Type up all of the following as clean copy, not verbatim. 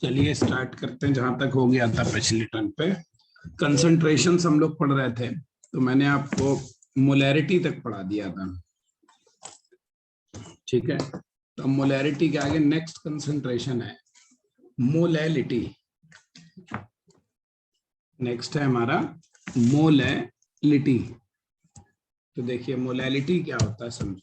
चलिए स्टार्ट करते हैं। जहां तक हो गया था पिछले टर्न पे कंसंट्रेशन हम लोग पढ़ रहे थे, तो मैंने आपको मोलैरिटी तक पढ़ा दिया था। ठीक है, तो मोलैरिटी के आगे नेक्स्ट कंसंट्रेशन है मोलैलिटी। नेक्स्ट है हमारा मोलैलिटी। तो देखिए मोलैलिटी क्या होता है समझो।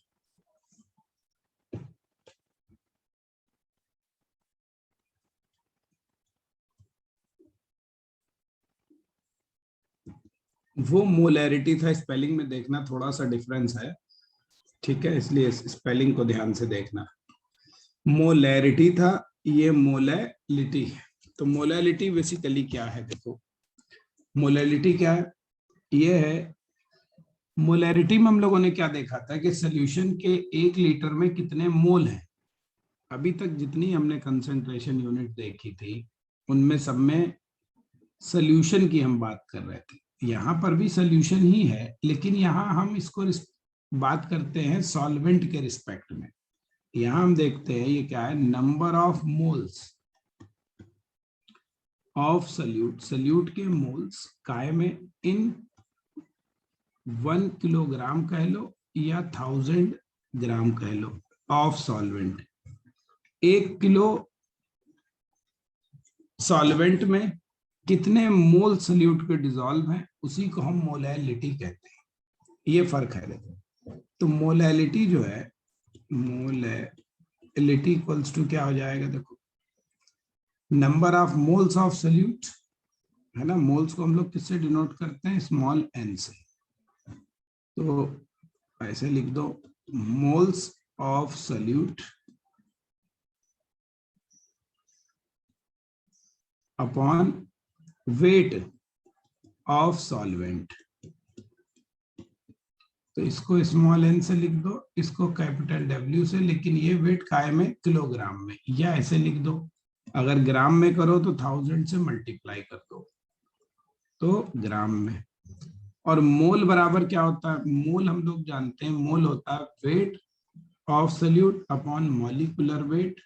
वो मोलैरिटी था, स्पेलिंग में देखना थोड़ा सा डिफरेंस है, ठीक है, इसलिए स्पेलिंग को ध्यान से देखना। मोलैरिटी था, ये मोलैलिटी है। तो मोलैलिटी बेसिकली क्या है, देखो मोलैलिटी क्या है, ये है मोलैरिटी में हम लोगों ने क्या देखा था कि सोल्यूशन के 1 लीटर में कितने मोल हैं। अभी तक जितनी हमने कंसंट्रेशन यूनिट देखी थी उनमें सब में सोल्यूशन की हम बात कर रहे थे। यहाँ पर भी सोल्यूशन ही है, लेकिन यहाँ हम इसको बात करते हैं सॉल्वेंट के रिस्पेक्ट में। यहाँ हम देखते हैं ये क्या है, number of moles of solute. Solute के मोल्स काय में इन 1 किलोग्राम कह लो या 1000 ग्राम कह लो ऑफ सॉल्वेंट। 1 किलो सॉल्वेंट में कितने मोल सोल्यूट के डिसॉल्व हैं, उसी को हम मोलैलिटी कहते हैं। ये फर्क है देखो। तो मोलैलिटी जो है, मोलैलिटी इक्वल्स टू क्या हो जाएगा, देखो number of moles of solute, है ना। मोल्स को हम लोग किससे डिनोट करते हैं, स्मॉल एन से। तो ऐसे लिख दो, moles of solute upon weight of solvent. तो इसको स्मॉल एन से लिख दो, इसको कैपिटल डब्ल्यू से, लेकिन ये वेट काय में, किलोग्राम में, या ऐसे लिख दो। अगर ग्राम में करो तो 1000 से मल्टीप्लाई कर दो तो ग्राम में। और मोल बराबर क्या होता है, मोल हम लोग जानते हैं, मोल होता है weight of solute upon molecular weight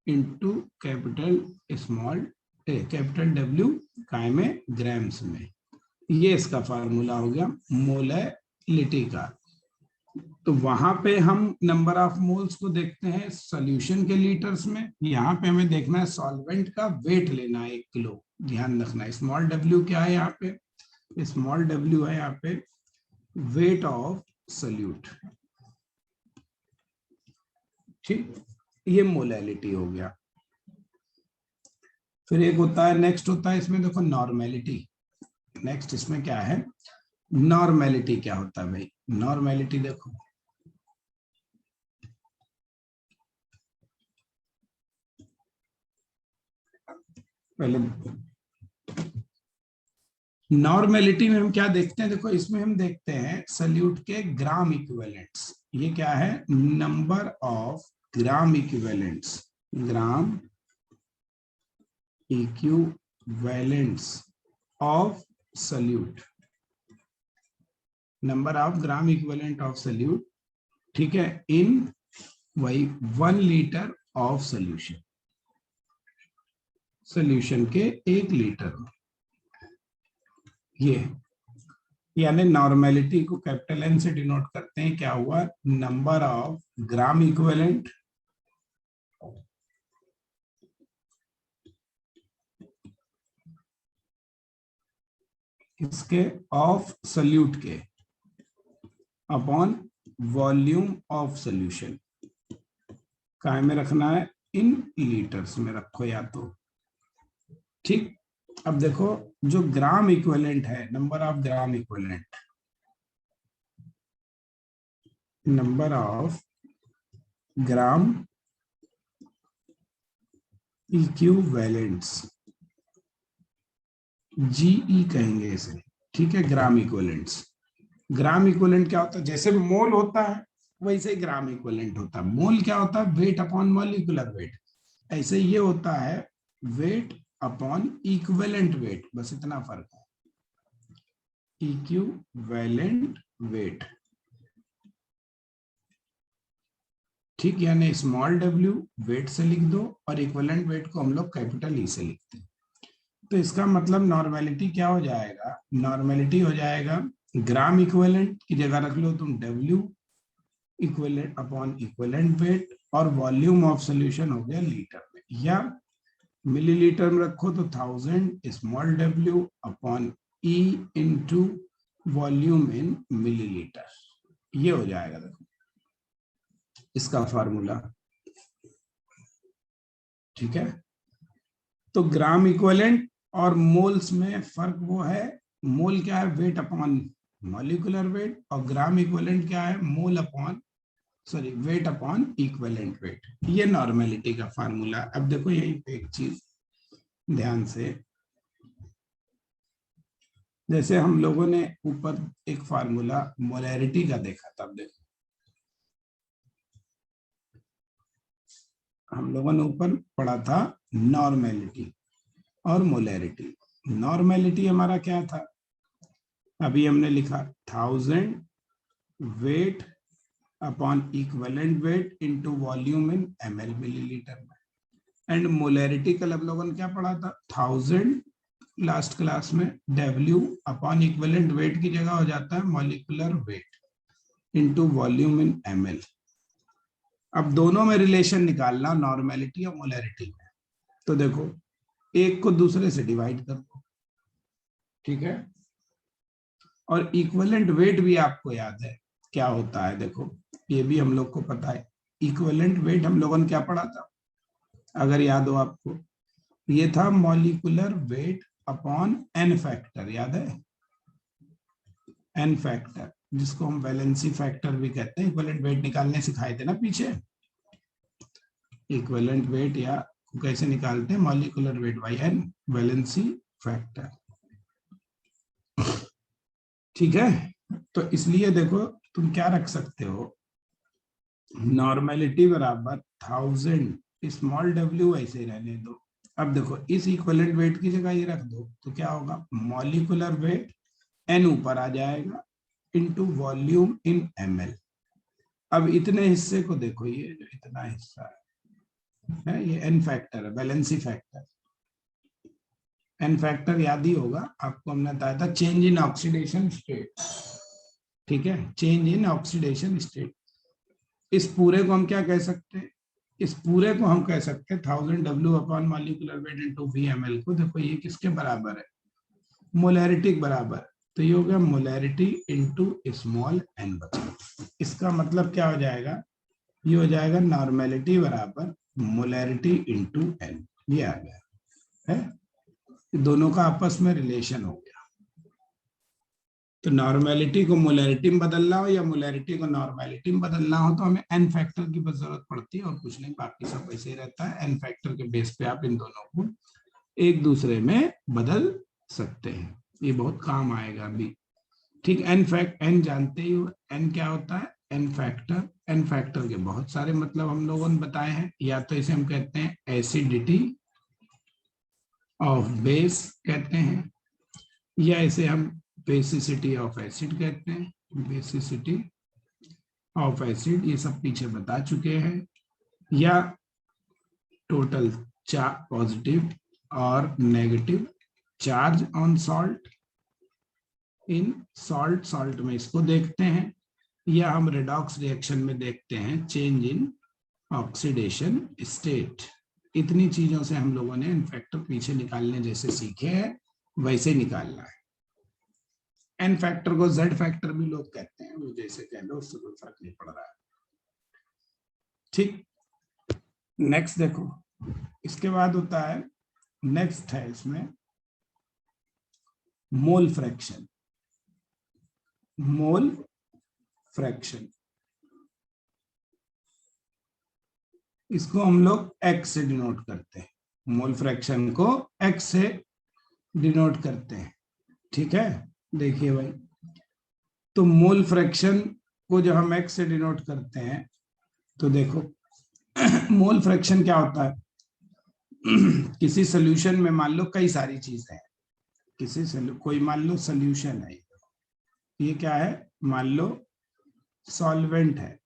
into capital small capital W काय में, ग्राम्स में। ये इसका फार्मूला हो गया मोलैलिटी का। तो वहां पे हम नंबर ऑफ मोल्स को देखते हैं सॉल्यूशन के लीटर्स में, यहाँ पे हमें देखना है सॉल्वेंट का वेट लेना है 1 किलो। ध्यान रखना है स्मॉल डब्ल्यू क्या है यहाँ पे, स्मॉल डब्ल्यू है यहाँ पे वेट ऑफ सोल्यूट। ठीक, ये मोलैलिटी हो गया। फिर एक होता है, नेक्स्ट होता है इसमें देखो नॉर्मेलिटी। नेक्स्ट इसमें क्या है, नॉर्मेलिटी क्या होता है भाई। नॉर्मेलिटी देखो, पहले नॉर्मेलिटी में हम क्या देखते हैं, देखो इसमें हम देखते हैं सोल्यूट के ग्राम इक्विवेलेंट्स। ये क्या है, number of gram equivalents, gram equivalents of solute, number of gram equivalent of solute, ठीक है, इन वही 1 लीटर ऑफ सोल्यूशन, सोल्यूशन के 1 लीटर में। ये यानी नॉर्मेलिटी को कैपिटल एन से डिनोट करते हैं, क्या हुआ, नंबर ऑफ ग्राम इक्विवेलेंट इसके ऑफ सोल्यूट के अपॉन वॉल्यूम ऑफ सोल्यूशन। काय में रखना है, इन लीटर्स में रखो या तो। ठीक, अब देखो जो ग्राम इक्विवेलेंट है, number of gram equivalent, number of gram equivalents, GE कहेंगे इसे, ठीक है, ग्राम इक्विवेलेंट्स। ग्राम इक्विवेलेंट क्या होता है, जैसे मोल होता है वैसे ही ग्राम इक्विवेलेंट होता है। मोल क्या होता है, वेट अपॉन मॉलिक्यूलर वेट। ऐसे ये होता है वेट अपॉन इक्विवेलेंट वेट, बस इतना फर्क है, इक्विवेलेंट वेट। ठीक, यानी स्मॉल डब्ल्यू वेट से लिख दो और इक्विवेलेंट वेट को हम लोग कैपिटल ई से लिखते हैं। तो इसका मतलब नॉर्मेलिटी क्या हो जाएगा, नॉर्मेलिटी हो जाएगा ग्राम इक्विवेलेंट की जगह रख लो तुम W equivalent upon equivalent weight, और वॉल्यूम ऑफ सॉल्यूशन हो गया लीटर में, या मिलीलीटर में रखो तो 1000 small W upon E into volume इन मिलीलीटर, ये हो जाएगा देखो इसका फार्मूला। ठीक है, तो ग्राम इक्विवेलेंट और मोल्स में फर्क वो है, मोल क्या है वेट अपॉन मॉलिक्यूलर वेट, और ग्राम इक्विवेलेंट क्या है mole upon weight upon equivalent weight, ये नॉर्मेलिटी का फार्मूला। अब देखो यही पे एक चीज ध्यान से, जैसे हम लोगों ने ऊपर एक फार्मूला मोलैरिटी का देखा था, देखो हम लोगों ने ऊपर पढ़ा था नॉर्मेलिटी और मोलैरिटी। नॉर्मेलिटी हमारा क्या था, अभी हमने लिखा 1000 weight upon equivalent weight into volume इन ml मिलीलीटर में, एंड मोलैरिटी कल हम लोगों ने क्या पढ़ा था 1000 लास्ट क्लास में W अपॉन इक्विवेलेंट वेट की जगह हो जाता है मॉलिक्यूलर वेट इनटू वॉल्यूम इन ml। अब दोनों में रिलेशन निकालना नॉर्मेलिटी और मोलैरिटी में, तो देखो एक को दूसरे से डिवाइड कर दो, ठीक है, और इक्विवेलेंट वेट भी आपको याद है क्या होता है, देखो ये भी हम लोग को पता है, इक्विवेलेंट वेट हम लोगों ने क्या पढ़ा था अगर याद हो आपको, ये था molecular weight upon N factor, याद है एन फैक्टर, जिसको हम वैलेंसी फैक्टर भी कहते हैं, इक्विवेलेंट वेट निकालने सिखाए थे ना पीछे, इक्विवेलेंट वेट या कैसे निकालते हैं molecular weight by N valency factor. ठीक है, तो इसलिए देखो तुम क्या रख सकते हो, नॉर्मेलिटी बराबर 1000 स्मॉल डब्ल्यू ऐसे रहने दो। अब देखो इस इक्विवेलेंट वेट की जगह ये रख दो तो क्या होगा मॉलिक्यूलर वेट एन ऊपर आ जाएगा इनटू वॉल्यूम इन ml। अब इतने हिस्से को देखो, ये जो इतना हिस्सा है ये एन फैक्टर है, वैलेंसी फैक्टर। एन फैक्टर याद ही होगा आपको, हमने बताया था चेंज इन ऑक्सीडेशन स्टेट, ठीक है, चेंज इन ऑक्सीडेशन स्टेट। इस पूरे को हम क्या कह सकते हैं, इस पूरे को हम कह सकते हैं 1000 W upon molecular weight into VmL को, देखो ये किसके बराबर है मोलैरिटी के बराबर, तो ये हो गया मोलैरिटी इनटू स्मॉल n बचा। इसका मतलब क्या हो जाएगा, ये हो जाएगा नॉर्मेलिटी बराबर मोलैरिटी इनटू n, ये आ गया है, दोनों का आपस में रिलेशन हो गया। तो नॉर्मेलिटी को मोलैरिटी में बदलना हो या मोलैरिटी को नॉर्मेलिटी में बदलना हो तो हमें एन फैक्टर की बस जरूरत पड़ती है और कुछ नहीं, बाकी सब वैसे ही रहता है। एन फैक्टर के बेस पे आप इन दोनों को एक दूसरे में बदल सकते हैं, ये बहुत काम आएगा अभी। ठीक, एन जानते ही हो, एन क्या होता है एन फैक्टर। एन फैक्टर के बहुत सारे मतलब हम लोगों ने बताए हैं, या तो इसे हम कहते हैं एसिडिटी ऑफ बेस कहते हैं, या इसे हम बेसिसिटी ऑफ एसिड कहते हैं, बेसिसिटी ऑफ एसिड, ये सब पीछे बता चुके हैं, या टोटल पॉजिटिव और negative charge on salt in salt, salt में इसको देखते हैं, या हम रेडॉक्स रिएक्शन में देखते हैं चेंज इन ऑक्सीडेशन स्टेट। इतनी चीजों से हम लोगों ने एन फैक्टर पीछे निकालने जैसे सीखे हैं वैसे निकालना है। एन फैक्टर को जेड फैक्टर भी लोग कहते हैं, वो जैसे कह लो उससे कोई फर्क नहीं पड़ रहा है। ठीक, नेक्स्ट देखो इसके बाद होता है, नेक्स्ट है इसमें मोल फ्रैक्शन। मोल फ्रैक्शन इसको हम लोग x से डिनोट करते हैं, मोल फ्रैक्शन को x से डिनोट करते हैं। ठीक है, देखिए भाई, तो मोल फ्रैक्शन को जब हम x से डिनोट करते हैं तो देखो मोल फ्रैक्शन क्या होता है किसी सोल्यूशन में मान लो कई सारी चीजें हैं, कोई मान लो सोल्यूशन है, ये क्या है मान लो सॉल्वेंट है,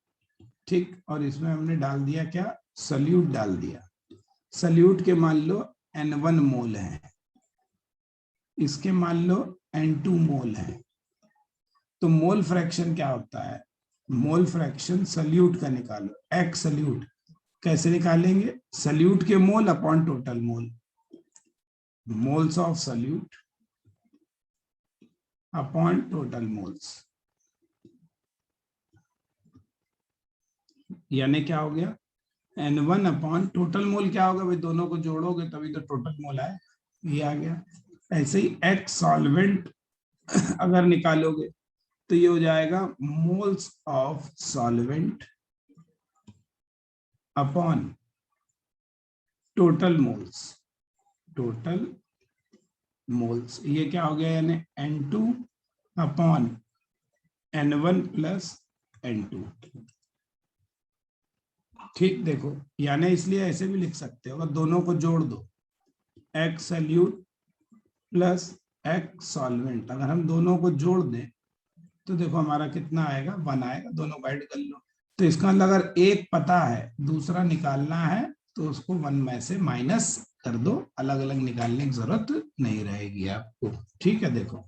ठीक, और इसमें हमने डाल दिया क्या, सल्यूट डाल दिया। सल्यूट के मान लो N1 मोल है, इसके मान लो N2 मोल है। तो मोल फ्रैक्शन क्या होता है, मोल फ्रैक्शन सल्यूट का निकालो, एक्स सल्यूट। कैसे निकालेंगे, सल्यूट के mole upon total mole, moles of solute upon total moles, यानी क्या हो गया, N1 अपॉन टोटल मोल क्या होगा भाई, दोनों को जोड़ोगे तभी तो टोटल मोल आए, ये आ गया। ऐसे ही एक्स सॉल्वेंट अगर निकालोगे तो ये हो जाएगा moles of solvent upon total moles, total moles, ये क्या हो गया, यानी N2 upon N1 plus N2। ठीक, देखो यानी इसलिए ऐसे भी लिख सकते हो, अगर दोनों को जोड़ दो, x solute plus x solvent, अगर हम दोनों को जोड़ दें तो देखो हमारा कितना आएगा, 1 आएगा, दोनों ऐड कर लो। तो इसका मतलब अगर एक पता है दूसरा निकालना है तो उसको 1 में से माइनस कर दो, अलग अलग निकालने की जरूरत नहीं रहेगी आपको। ठीक है, देखो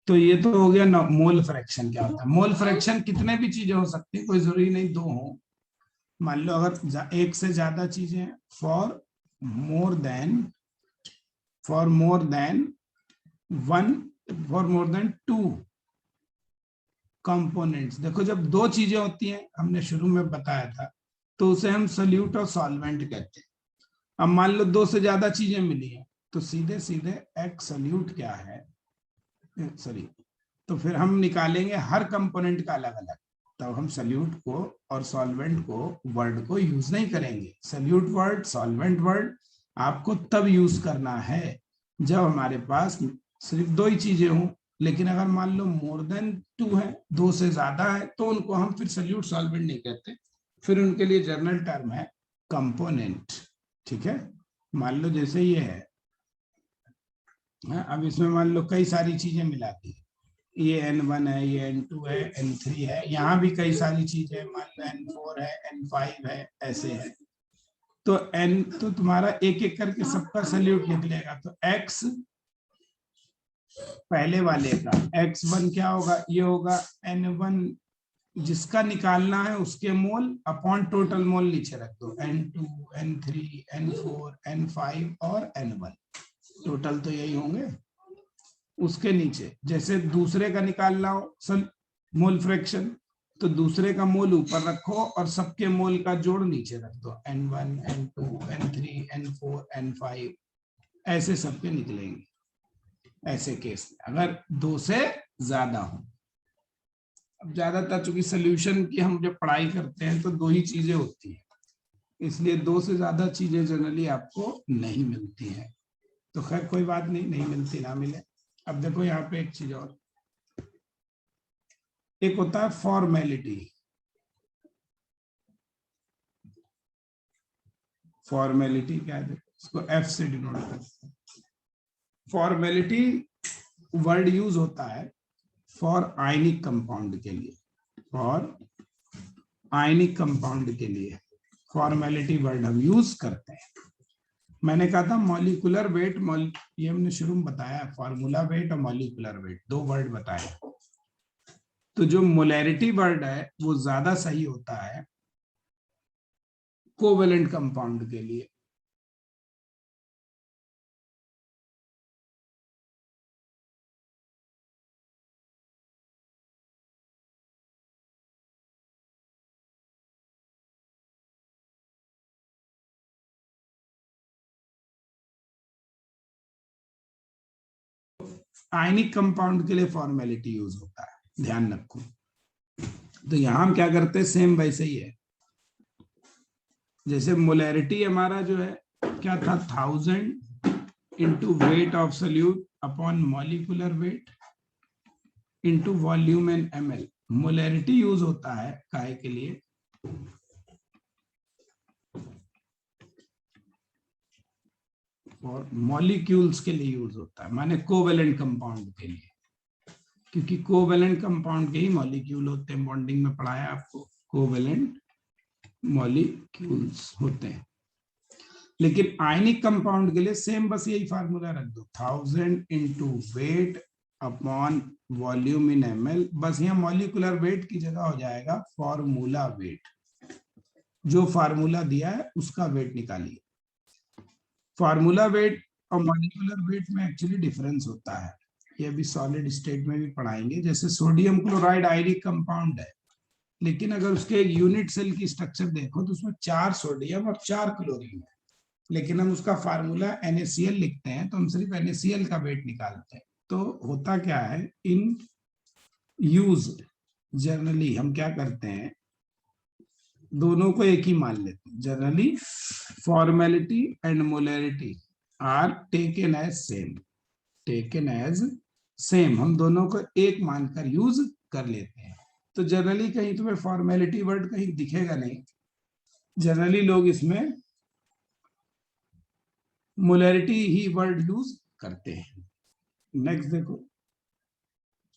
तो ये तो हो गया मोल फ्रैक्शन क्या होता है। मोल फ्रैक्शन कितने भी चीजें हो सकती है, कोई जरूरी नहीं दो हो। मान लो अगर एक से ज्यादा चीजें, for more than, for more than 1, for more than 2 components. देखो जब दो चीजें होती हैं, हमने शुरू में बताया था, तो उसे हम सल्यूट और सॉल्वेंट कहते हैं। अब मान लो दो से ज्यादा चीजें मिली हैं, तो सीधे सीधे एक्स सल्यूट क्या है, सॉरी, तो फिर हम निकालेंगे हर कंपोनेंट का अलग अलग। तब हम सल्यूट को और सॉल्वेंट को वर्ड को यूज नहीं करेंगे। सल्यूट वर्ड, सॉल्वेंट वर्ड आपको तब यूज करना है जब हमारे पास सिर्फ दो ही चीजें हों। लेकिन अगर मान लो मोर देन 2 है, दो से ज्यादा है, तो उनको हम फिर सल्यूट सॉल्वेंट नहीं कहते, फिर उनके लिए जर्नल टर्म है कंपोनेंट। ठीक है, मान लो जैसे ये है, अब इसमें मान लो कई सारी चीजें मिला दी, ये N1 है, ये N2 है, N3 है, यहाँ भी कई सारी चीजें, मान लो N4 है, N5 है, ऐसे है। तो N तो तुम्हारा एक एक करके सबका सल्यूट निकलेगा। तो X पहले वाले का X1 क्या होगा, ये होगा N1, जिसका निकालना है उसके मोल अपॉन टोटल मोल नीचे रख दो, N2, N3, N4, N5 और N1, टोटल तो यही होंगे। उसके नीचे जैसे दूसरे का निकालना हो सल मोल फ्रैक्शन, तो दूसरे का मोल ऊपर रखो और सबके मोल का जोड़ नीचे रख दो, N1, N2, N3, N4, N5, ऐसे सबके निकलेंगे। ऐसे केस में अगर दो से ज्यादा हो, अब ज्यादातर चूंकि सोल्यूशन की हम जब पढ़ाई करते हैं तो दो ही चीजें होती है, इसलिए दो से ज्यादा चीजें जनरली आपको नहीं मिलती हैं। तो खैर कोई बात नहीं, नहीं मिलती ना मिले। अब देखो यहाँ पे एक चीज और, एक होता है फॉर्मेलिटी। फॉर्मेलिटी क्या है, इसको एफ से डिनोट करते हैं। फॉर्मेलिटी वर्ड यूज होता है फॉर आयनिक कंपाउंड के लिए, फॉर आयनिक कंपाउंड के लिए फॉर्मेलिटी वर्ड हम यूज करते हैं। मैंने कहा था मॉलिक्यूलर वेट, ये हमने शुरू में बताया, फार्मूला वेट और मॉलिक्यूलर वेट दो वर्ड बताए। तो जो मोलैरिटी वर्ड है वो ज्यादा सही होता है कोवेलेंट कंपाउंड के लिए। आयनिक कंपाउंड के लिए फॉर्मेलिटी यूज होता है, ध्यान रखो। तो यहां हम क्या करते हैं, सेम वैसे ही है। जैसे मोलैरिटी हमारा जो है क्या था, 1000 into weight of solute upon molecular weight into volume in ml। Molarity use होता है काहे के लिए, और मॉलिक्यूल्स के लिए यूज होता है, माने कोवेलेंट कंपाउंड के लिए, क्योंकि कोवेलेंट कंपाउंड के ही मॉलिक्यूल होते हैं। बॉन्डिंग में पढ़ाया आपको, कोवेलेंट मॉलिक्यूल्स होते हैं। लेकिन आयनिक कंपाउंड के लिए सेम बस यही फार्मूला रख दो, 1000 इंटू वेट अपॉन वॉल्यूम इन ml। बस यहाँ मॉलिक्यूलर वेट की जगह हो जाएगा फॉर्मूला वेट, जो फार्मूला दिया है उसका वेट निकालिए। फार्मूला वेट और मॉलिक्यूलर वेट में एक्चुअली डिफरेंस होता है, ये अभी सॉलिड स्टेट में भी पढ़ाएंगे। जैसे सोडियम क्लोराइड आयनिक कंपाउंड है, लेकिन अगर उसके एक यूनिट सेल की स्ट्रक्चर देखो तो उसमें 4 सोडियम और 4 क्लोरीन है, लेकिन हम उसका फार्मूला NaCl लिखते हैं, तो हम सिर्फ NaCl का वेट निकालते हैं। तो होता क्या है, इन यूज जनरली हम क्या करते हैं, दोनों को एक ही मान लेते हैं। Generally formality and molarity are taken as same, taken as same, हम दोनों को एक मानकर यूज कर लेते हैं। तो जनरली कहीं तुम्हें फॉर्मेलिटी वर्ड कहीं दिखेगा नहीं, जनरली लोग इसमें मोलैरिटी ही वर्ड यूज करते हैं। नेक्स्ट देखो,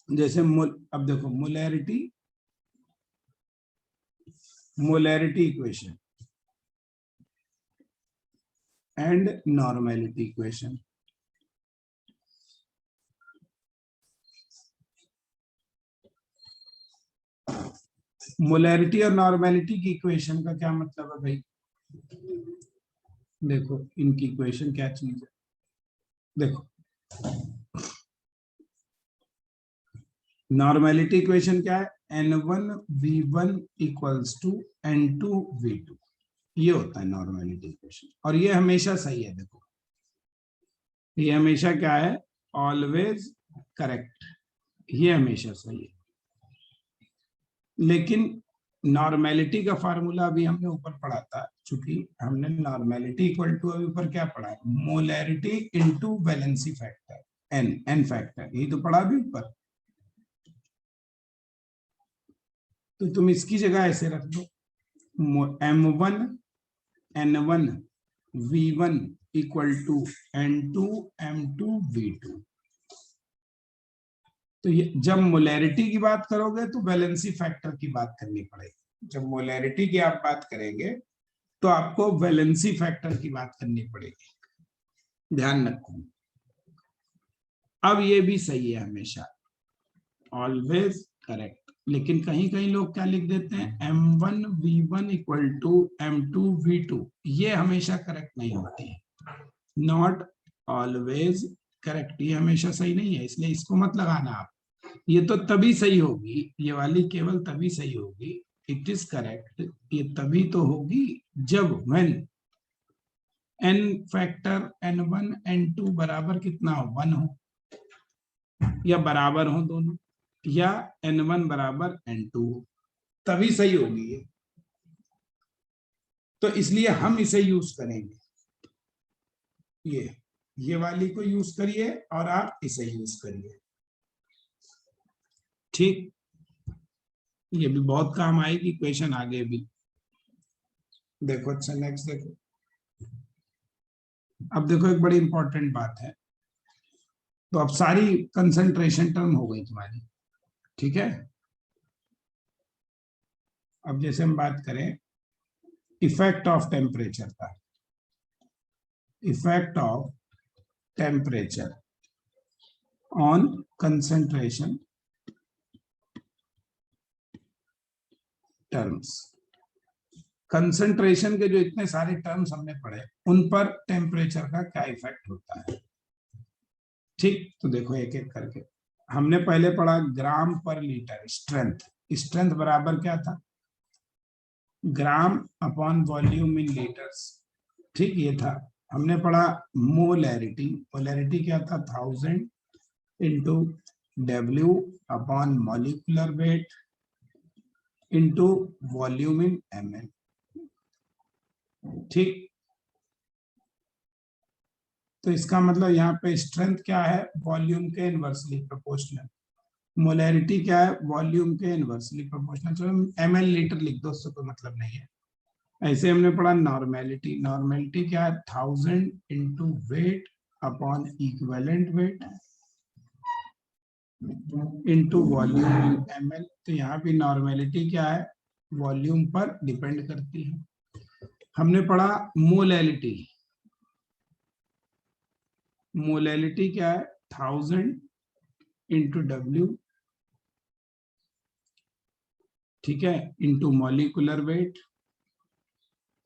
जैसे अब देखो molarity equation and normality equation. Molarity और नॉर्मेलिटी की इक्वेशन का क्या मतलब है भाई, देखो इनकी इक्वेशन क्या चीज है। देखो नॉर्मेलिटी इक्वेशन क्या है, N1V1 इक्वल्स टू N2V2, ये होता है नॉर्मेलिटी इक्वेशन। और ये हमेशा सही है, देखो ये हमेशा क्या है, ऑलवेज करेक्ट, ये हमेशा सही है। लेकिन नॉर्मेलिटी का फार्मूला अभी हमने ऊपर पढ़ा था, चूंकि हमने नॉर्मेलिटी इक्वल टू अभी ऊपर क्या पढ़ा है, molarity into valency factor, N factor, यही तो पढ़ा भी ऊपर। तो तुम इसकी जगह ऐसे रख दो, M1 N1 V1 equal to N2 M2 V2। तो ये जब मोलैरिटी की बात करोगे तो वैलेंसी फैक्टर की बात करनी पड़ेगी, जब मोलैरिटी की आप बात करेंगे तो आपको वैलेंसी फैक्टर की बात करनी पड़ेगी, ध्यान रखो। अब ये भी सही है हमेशा, ऑलवेज करेक्ट। लेकिन कहीं कहीं लोग क्या लिख देते हैं, M1V1 इक्वल टू M2V2, ये हमेशा करेक्ट नहीं होती है, नॉट ऑलवेज करेक्ट, ये हमेशा सही नहीं है, इसलिए इसको मत लगाना आप। ये तो तभी सही होगी, ये वाली केवल तभी सही होगी, इट इज करेक्ट, ये तभी तो होगी जब when n factor n1 n2 बराबर कितना हो, 1 हो, या बराबर हो दोनों, या n1 बराबर n2 हो, तभी सही होगी ये। तो इसलिए हम इसे यूज करेंगे, ये वाली को यूज करिए और आप इसे यूज करिए, ठीक। ये भी बहुत काम आएगी क्वेश्चन आगे भी। देखो अच्छा नेक्स्ट देखो, अब देखो एक बड़ी इंपॉर्टेंट बात है। तो अब सारी कंसंट्रेशन टर्म हो गई तुम्हारी, ठीक है। अब जैसे हम बात करें इफेक्ट ऑफ टेम्परेचर का, effect of temperature on concentration terms. Concentration के जो इतने सारे टर्म्स हमने पढ़े, उन पर टेम्परेचर का क्या इफेक्ट होता है, ठीक। तो देखो एक एक करके, हमने पहले पढ़ा ग्राम पर लीटर स्ट्रेंथ, स्ट्रेंथ बराबर क्या था, ग्राम अपॉन वॉल्यूम इन लीटर्स, ठीक, ये था। हमने पढ़ा मोलैरिटी, मोलैरिटी क्या था, 1000 into W upon molecular weight into volume इन ml। ठीक, तो इसका मतलब यहाँ पे स्ट्रेंथ क्या है, वॉल्यूम के इनवर्सली प्रोपोर्शनल, मोलैरिटी क्या है, वॉल्यूम के इनवर्सली प्रोपोर्शनल। चलो ml लीटर लिख दो, उससे कोई मतलब नहीं है। ऐसे हमने पढ़ा नॉर्मेलिटी, नॉर्मेलिटी क्या है, 1000 into weight upon equivalent weight into volume इन ml। तो यहाँ भी नॉर्मेलिटी क्या है, वॉल्यूम पर डिपेंड करती है। हमने पढ़ा मोलैलिटी, मोलैलिटी क्या है, 1000 इंटू W, ठीक है, into molecular weight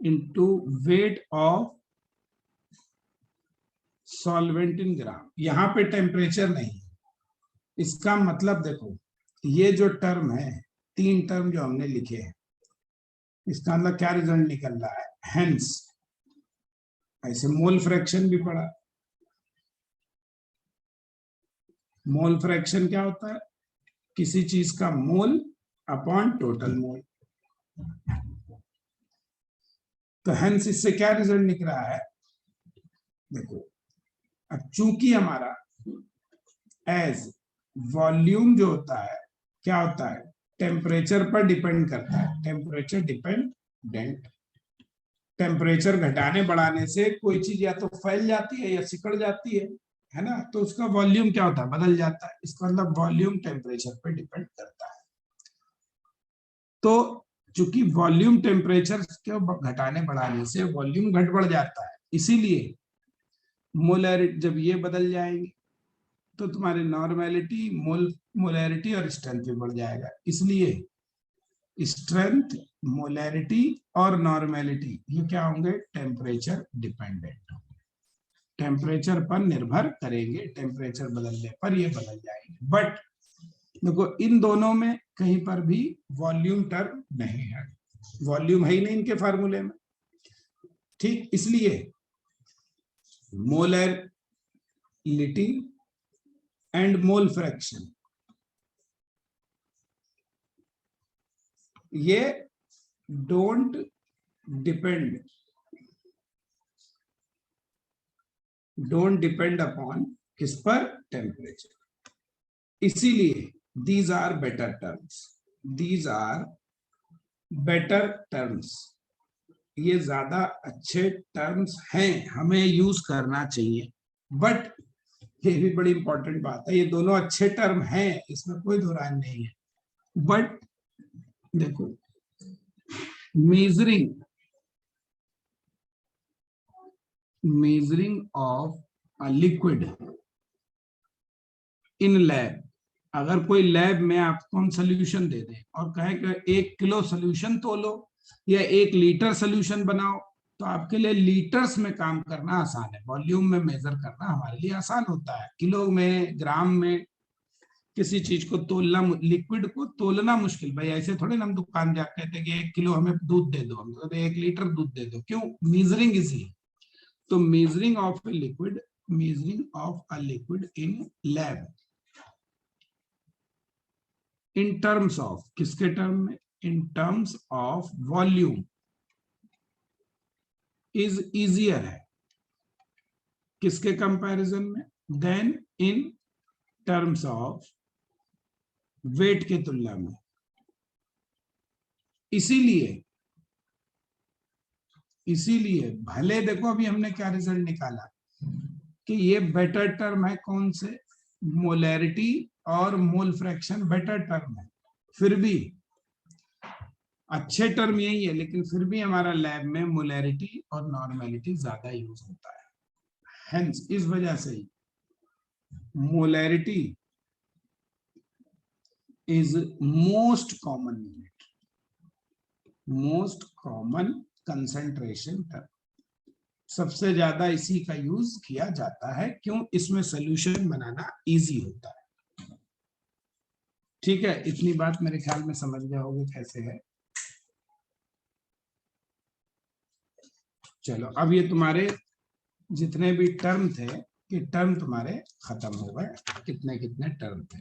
into weight of solvent in gram. यहाँ पे टेम्परेचर नहीं है, इसका मतलब देखो ये जो टर्म है, 3 टर्म जो हमने लिखे हैं, इसका मतलब क्या रिजल्ट निकल रहा है, हेंस। ऐसे मोल फ्रैक्शन भी पढ़ा, मोल फ्रैक्शन क्या होता है, किसी चीज का मोल अपॉन टोटल मोल। तो हेंस इससे क्या रिजल्ट निकल रहा है, देखो अब चूंकि हमारा एज वॉल्यूम जो होता है क्या होता है, टेम्परेचर पर डिपेंड करता है, टेम्परेचर डिपेंडेंट। टेम्परेचर घटाने बढ़ाने से कोई चीज या तो फैल जाती है या सिकुड़ जाती है ना, तो उसका वॉल्यूम क्या होता है, बदल जाता है। इसका मतलब वॉल्यूम टेम्परेचर पर डिपेंड करता है। तो चूंकि वॉल्यूम टेम्परेचर के घटाने बढ़ाने से वॉल्यूम घट बढ़ जाता है, इसीलिए मोलैरिटी जब ये बदल जाएंगे तो तुम्हारी नॉर्मेलिटी, मोलैरिटी और स्ट्रेंथ भी बढ़ जाएगा। इसलिए स्ट्रेंथ, मोलैरिटी और नॉर्मेलिटी ये क्या होंगे, टेम्परेचर डिपेंडेंट, टेम्परेचर पर निर्भर करेंगे, टेम्परेचर बदलने पर ये बदल जाएंगे। बट देखो इन दोनों में कहीं पर भी वॉल्यूम टर्म नहीं है, वॉल्यूम है ही नहीं इनके फार्मूले में। ठीक, इसलिए मोलैरिटी एंड मोल फ्रैक्शन ये डोंट डिपेंड अपॉन किस पर, टेम्परेचर। इसीलिए these are better terms, these are better terms, ये ज्यादा अच्छे टर्म्स हैं, हमें यूज करना चाहिए। बट ये भी बड़ी इंपॉर्टेंट बात है, ये दोनों अच्छे टर्म हैं, इसमें कोई दो राय नहीं है। बट देखो measuring of a liquid in lab, अगर कोई लैब में आपको हम सोल्यूशन दे दें और कहे कि 1 किलो सोल्यूशन तोलो या 1 लीटर सोल्यूशन बनाओ, तो आपके लिए लीटर्स में काम करना आसान है, वॉल्यूम में मेजर करना हमारे लिए आसान होता है। किलो में, ग्राम में किसी चीज को तोलना, लिक्विड को तोलना मुश्किल। भाई ऐसे थोड़े ना हम दुकान जाके कहते हैं कि 1 किलो हमें दूध दे दो, हम तो 1 लीटर दूध दे दो, क्यों, मेजरिंग इजी। तो measuring of a liquid, measuring of a liquid in lab in terms of, किसके टर्म में, in terms of volume is easier है, किसके कंपैरिजन में, then in terms of weight के तुलना में। इसीलिए भले देखो अभी हमने क्या रिजल्ट निकाला कि ये बेटर टर्म है, कौन से, मोलैरिटी और मोल फ्रैक्शन बेटर टर्म है, फिर भी अच्छे टर्म यही है, लेकिन फिर भी हमारा लैब में मोलैरिटी और नॉर्मेलिटी ज्यादा यूज होता है। हेंस इस वजह से ही molarity is most common unit, most common concentration term, सबसे ज्यादा इसी का यूज किया जाता है। क्यों, इसमें सोल्यूशन बनाना इजी होता है। ठीक है, इतनी बात मेरे ख्याल में समझ गए होगे कैसे है। चलो अब ये तुम्हारे जितने भी टर्म थे कि टर्म तुम्हारे खत्म हो गए, कितने कितने टर्म थे।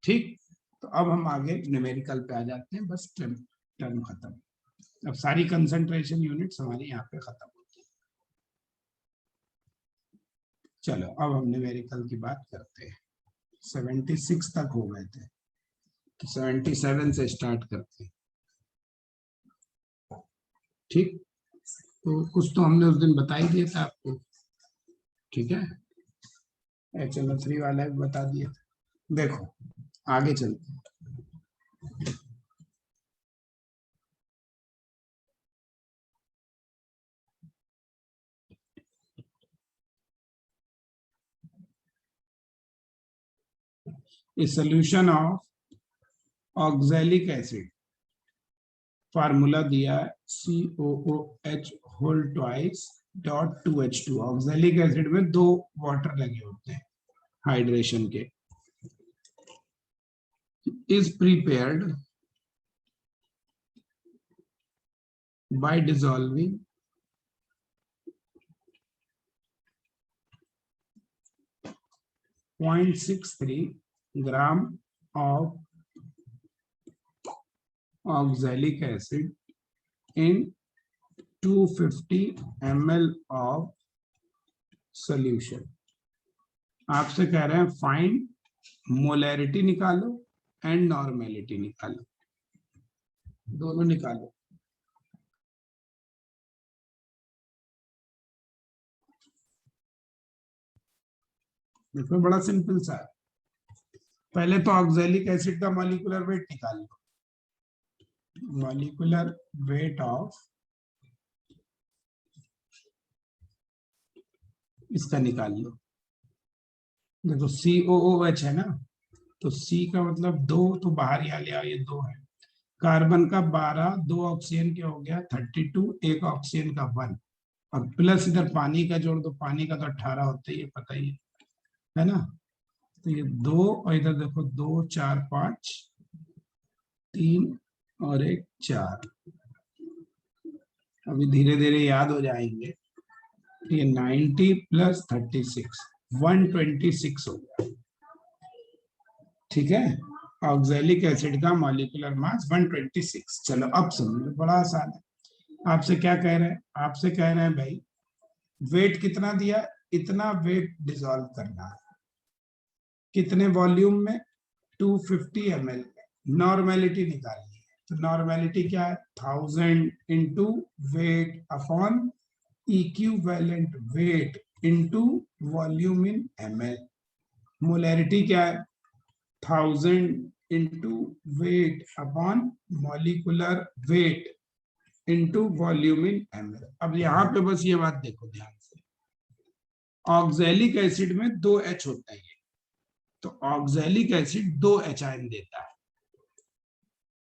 ठीक, तो अब हम आगे न्यूमेरिकल पे आ जाते हैं, बस टर्म खत्म। अब सारी कंसंट्रेशन यूनिट्स हमारी यहाँ पे खत्म होती है। चलो अब हम न्यूमेरिकल की बात करते हैं। 76 तक हो गए थे, तो 77 से स्टार्ट करते हैं। ठीक, तो कुछ तो हमने उस दिन बता ही दिया था आपको। ठीक है, HNO3 वाला भी बता दिया था। देखो आगे चलते हैं। A solution of oxalic acid, formula दिया है COOH whole twice dot 2H2। Oxalic acid में 2 वाटर लगे होते हैं हाइड्रेशन के। Is prepared by dissolving 0.63 gram of oxalic acid in 250 ml of solution। आपसे कह रहे हैं फाइंड मोलैरिटी निकालो एंड नॉर्मेलिटी निकालो, दोनों निकालो। देखो बड़ा सिंपल सा है। पहले तो ऑक्सैलिक एसिड का मॉलिक्यूलर वेट निकाल लो, मॉलिक्यूलर वेट ऑफ इसका निकाल लो। देखो COOH है ना, तो C का मतलब 2, तो बाहर ही आ लिया, ये 2 है। कार्बन का 12, 2 ऑक्सीजन के हो गया 32, 1 ऑक्सीजन का 1, और प्लस इधर पानी का जोड़ दो, पानी का तो 18 होता ही है, पता ही है ना। तो ये 2 और इधर देखो 2 4 5 3 और 1 4। अभी धीरे धीरे याद हो जाएंगे। ये 90 प्लस 36 126 हो गया। ठीक है, ऑक्सैलिक एसिड का मॉलिक्यूलर मास 126। चलो अब समझो, बड़ा आसान है। आपसे क्या कह रहे हैं, आपसे कह रहे हैं भाई वेट कितना दिया, इतना वेट डिसॉल्व करना है, कितने वॉल्यूम में, 250 ml में। नॉर्मेलिटी निकालनी है, तो नॉर्मेलिटी क्या है, 1000 into weight upon equivalent weight into volume इन ml। मोलैरिटी क्या है, 1000 into weight upon molecular weight into volume इन ml। अब यहाँ पे बस ये बात देखो ध्यान से, ऑक्सैलिक एसिड में 2 H होता है, तो ऑक्सैलिक एसिड 2 H आयन देता है।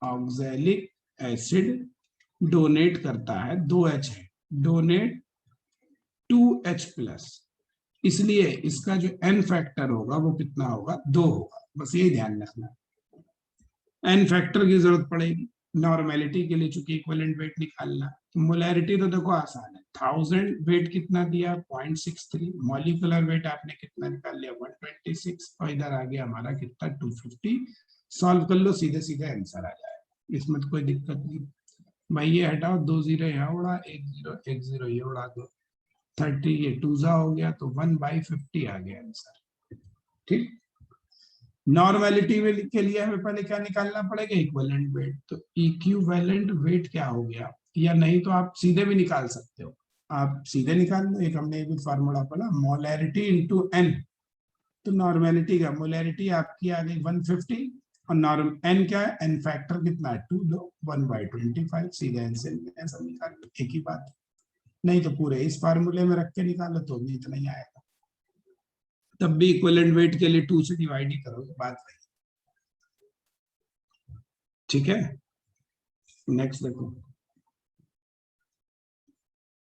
ऑक्सैलिक एसिड डोनेट करता है 2 H है, डोनेट 2H प्लस, इसलिए इसका जो N फैक्टर होगा वो कितना होगा, 2 होगा। बस यही ध्यान रखना, N फैक्टर की जरूरत पड़ेगी नॉर्मेलिटी के लिए, चूंकि इक्विवेलेंट वेट निकालना। मोलैरिटी तो देखो आसान है, 1000 वेट कितना दिया 0.63, मॉलिक्यूलर वेट आपने कितना निकाल लिया 126, और इधर आ गया हमारा कितना 250। सॉल्व कर लो, सीधे सीधे आंसर आ जाए, इसमें तो कोई दिक्कत नहीं भाई। ये हटाओ, 2 0 यहाँ उड़ा, 1 0 ये उड़ा दो, 30 ये 2 हो गया, तो 1/50 आ गया आंसर। ठीक, नॉर्मेलिटी के लिए हमें पहले क्या निकालना पड़ेगा, इक्विवेलेंट वेट। तो इक्विवेलेंट वेट क्या हो गया, या नहीं तो आप सीधे भी निकाल सकते हो, आप सीधे निकाल लो। एक हमने भी फार्मूला पढ़ा, मोलैरिटी इंटू एन। तो नॉर्मेलिटी का मोलैरिटी आपकी आ गई 150, और नॉर्म एन क्या है, एन फैक्टर कितना है 2, लो 1/25, सीधे आंसर ऐसा निकाल लो, एक ही बात। नहीं तो पूरे इस फार्मूले में रख के निकालो तो भी इतना ही आएगा, तब भी इक्विवेलेंट वेट के लिए 2 से डिवाइड ही करोगे, बात रही। ठीक है, नेक्स्ट देखो,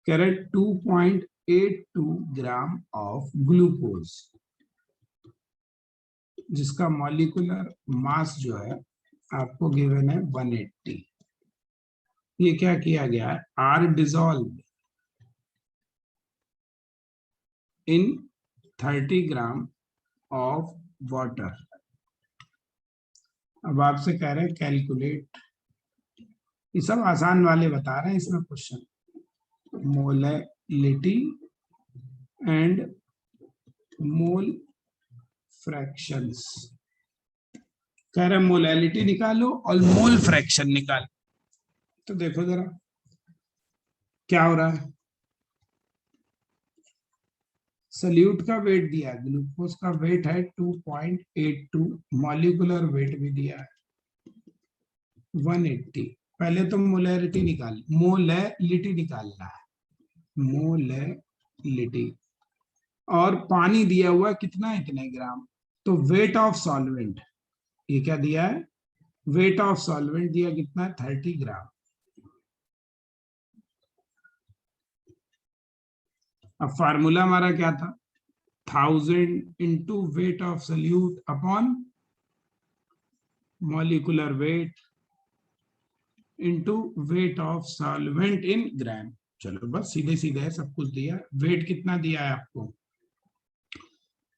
कह रहे 2.82 ग्राम ऑफ ग्लूकोज, जिसका मॉलिक्यूलर मास जो है आपको गिवन है 180। ये क्या किया गया है, are dissolve in 30 gram of water. अब आपसे कह रहे हैं कैलकुलेट, ये सब आसान वाले बता रहे हैं इसमें question, molality and mole fractions. कह रहे हैं मोलैलिटी निकालो और मोल फ्रैक्शन निकालो। तो देखो जरा क्या हो रहा है। सल्यूट का वेट दिया है, ग्लूकोज का वेट है 2.82, मॉलिक्यूलर वेट भी दिया है 180। पहले तो मोलैलिटी निकालना है, मोलैलिटी। और पानी दिया हुआ कितना, इतने ग्राम। तो वेट ऑफ सॉल्वेंट, ये क्या दिया है, वेट ऑफ सॉल्वेंट दिया कितना है 30 ग्राम। अब फार्मूला हमारा क्या था, 1000 into weight of solute upon molecular weight into weight of solvent in gram. चलो बस सीधे सीधे है, सब कुछ दिया। वेट कितना दिया है आपको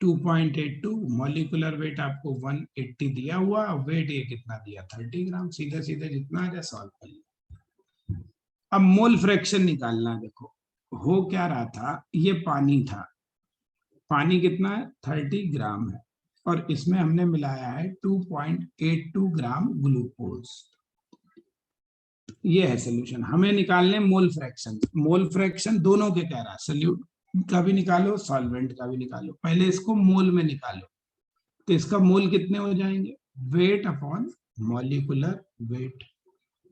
2.82, मॉलिक्यूलर वेट आपको 180 दिया हुआ, वेट ये कितना दिया 30 ग्राम। सीधे सीधे जितना आ जाए सॉल्व कर लिया। अब मोल फ्रैक्शन निकालना। देखो हो क्या रहा था, ये पानी था, पानी कितना है 30 ग्राम है, और इसमें हमने मिलाया है 2.82 ग्राम ग्लूकोज। ये है सोल्यूशन। हमें निकालने मोल फ्रैक्शन। मोल फ्रैक्शन दोनों के कह रहा है, सल्यूट का भी निकालो सॉल्वेंट का भी निकालो। पहले इसको मोल में निकालो, तो इसका मोल कितने हो जाएंगे, वेट अपॉन मॉलिक्यूलर वेट।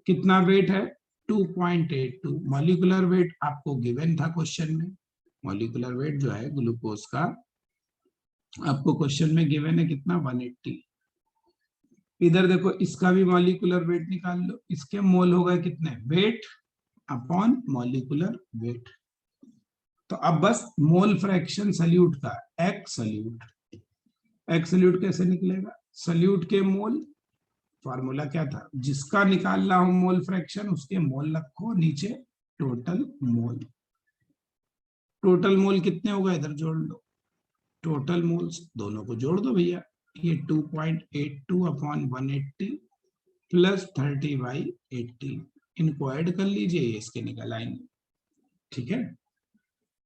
कितना वेट है 2.82, मॉलिक्यूलर वेट आपको गिवन था क्वेश्चन में। मॉलिक्यूलर वेट जो है ग्लूकोज का आपको क्वेश्चन में गिवन है कितना 180। इधर देखो इसका भी मॉलिक्यूलर वेट निकाल लो, इसके मोल हो गए कितने, वेट अपॉन मॉलिक्यूलर वेट। तो अब बस मोल फ्रैक्शन सल्यूट का, एक्स सल्यूट कैसे निकलेगा, सल्यूट के मोल, फार्मूला क्या था, जिसका निकाल रहा हूं मोल फ्रैक्शन उसके मोल रखो नीचे, टोटल मोल। टोटल मोल कितने होगा इधर जोड़ लो, टोटल मोल्स दोनों को जोड़ दो भैया। ये 2.82 अपॉन 180 प्लस 30/80, इनको ऐड कर लीजिए, इसके निकल आएंगे। ठीक है,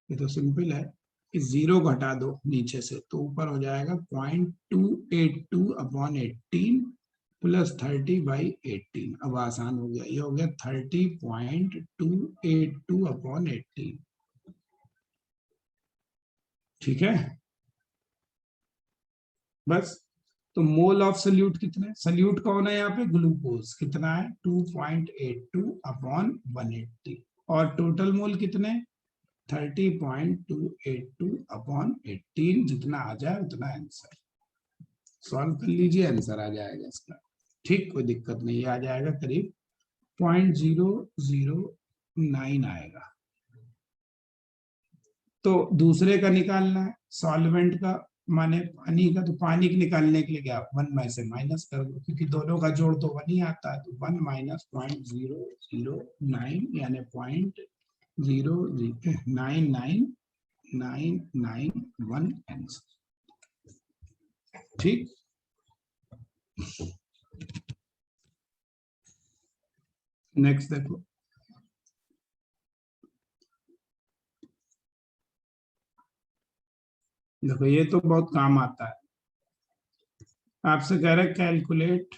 ये तो सिंपल है। इस जीरो घटा दो नीचे से, तो ऊपर हो जाएगा 0.282 अपॉन 18 प्लस 30/18। अब आसान हो गया, ये हो गया 30.282 अपॉन 18। ठीक है, बस। तो मोल ऑफ सल्यूट कितने, सल्यूट कौन है यहाँ पे, ग्लूकोज, कितना है 2.82 अपॉन 180, और टोटल मोल कितने 30.282 अपॉन 18। जितना आ जाए उतना आंसर सॉल्व कर लीजिए, आंसर आ जाएगा इसका। ठीक, कोई दिक्कत नहीं, आ जाएगा करीब 0.009 आएगा। तो दूसरे का निकालना है, सॉल्वेंट का माने पानी का। तो पानी के निकालने के लिए क्या 1 में से माइनस कर दो, क्योंकि दोनों का जोड़ तो 1 ही आता है। तो 1 माइनस 0.009 यानी 0.09991 आंसर। ठीक, नेक्स्ट देखो, देखो ये तो बहुत काम आता है। आपसे कह रहे calculate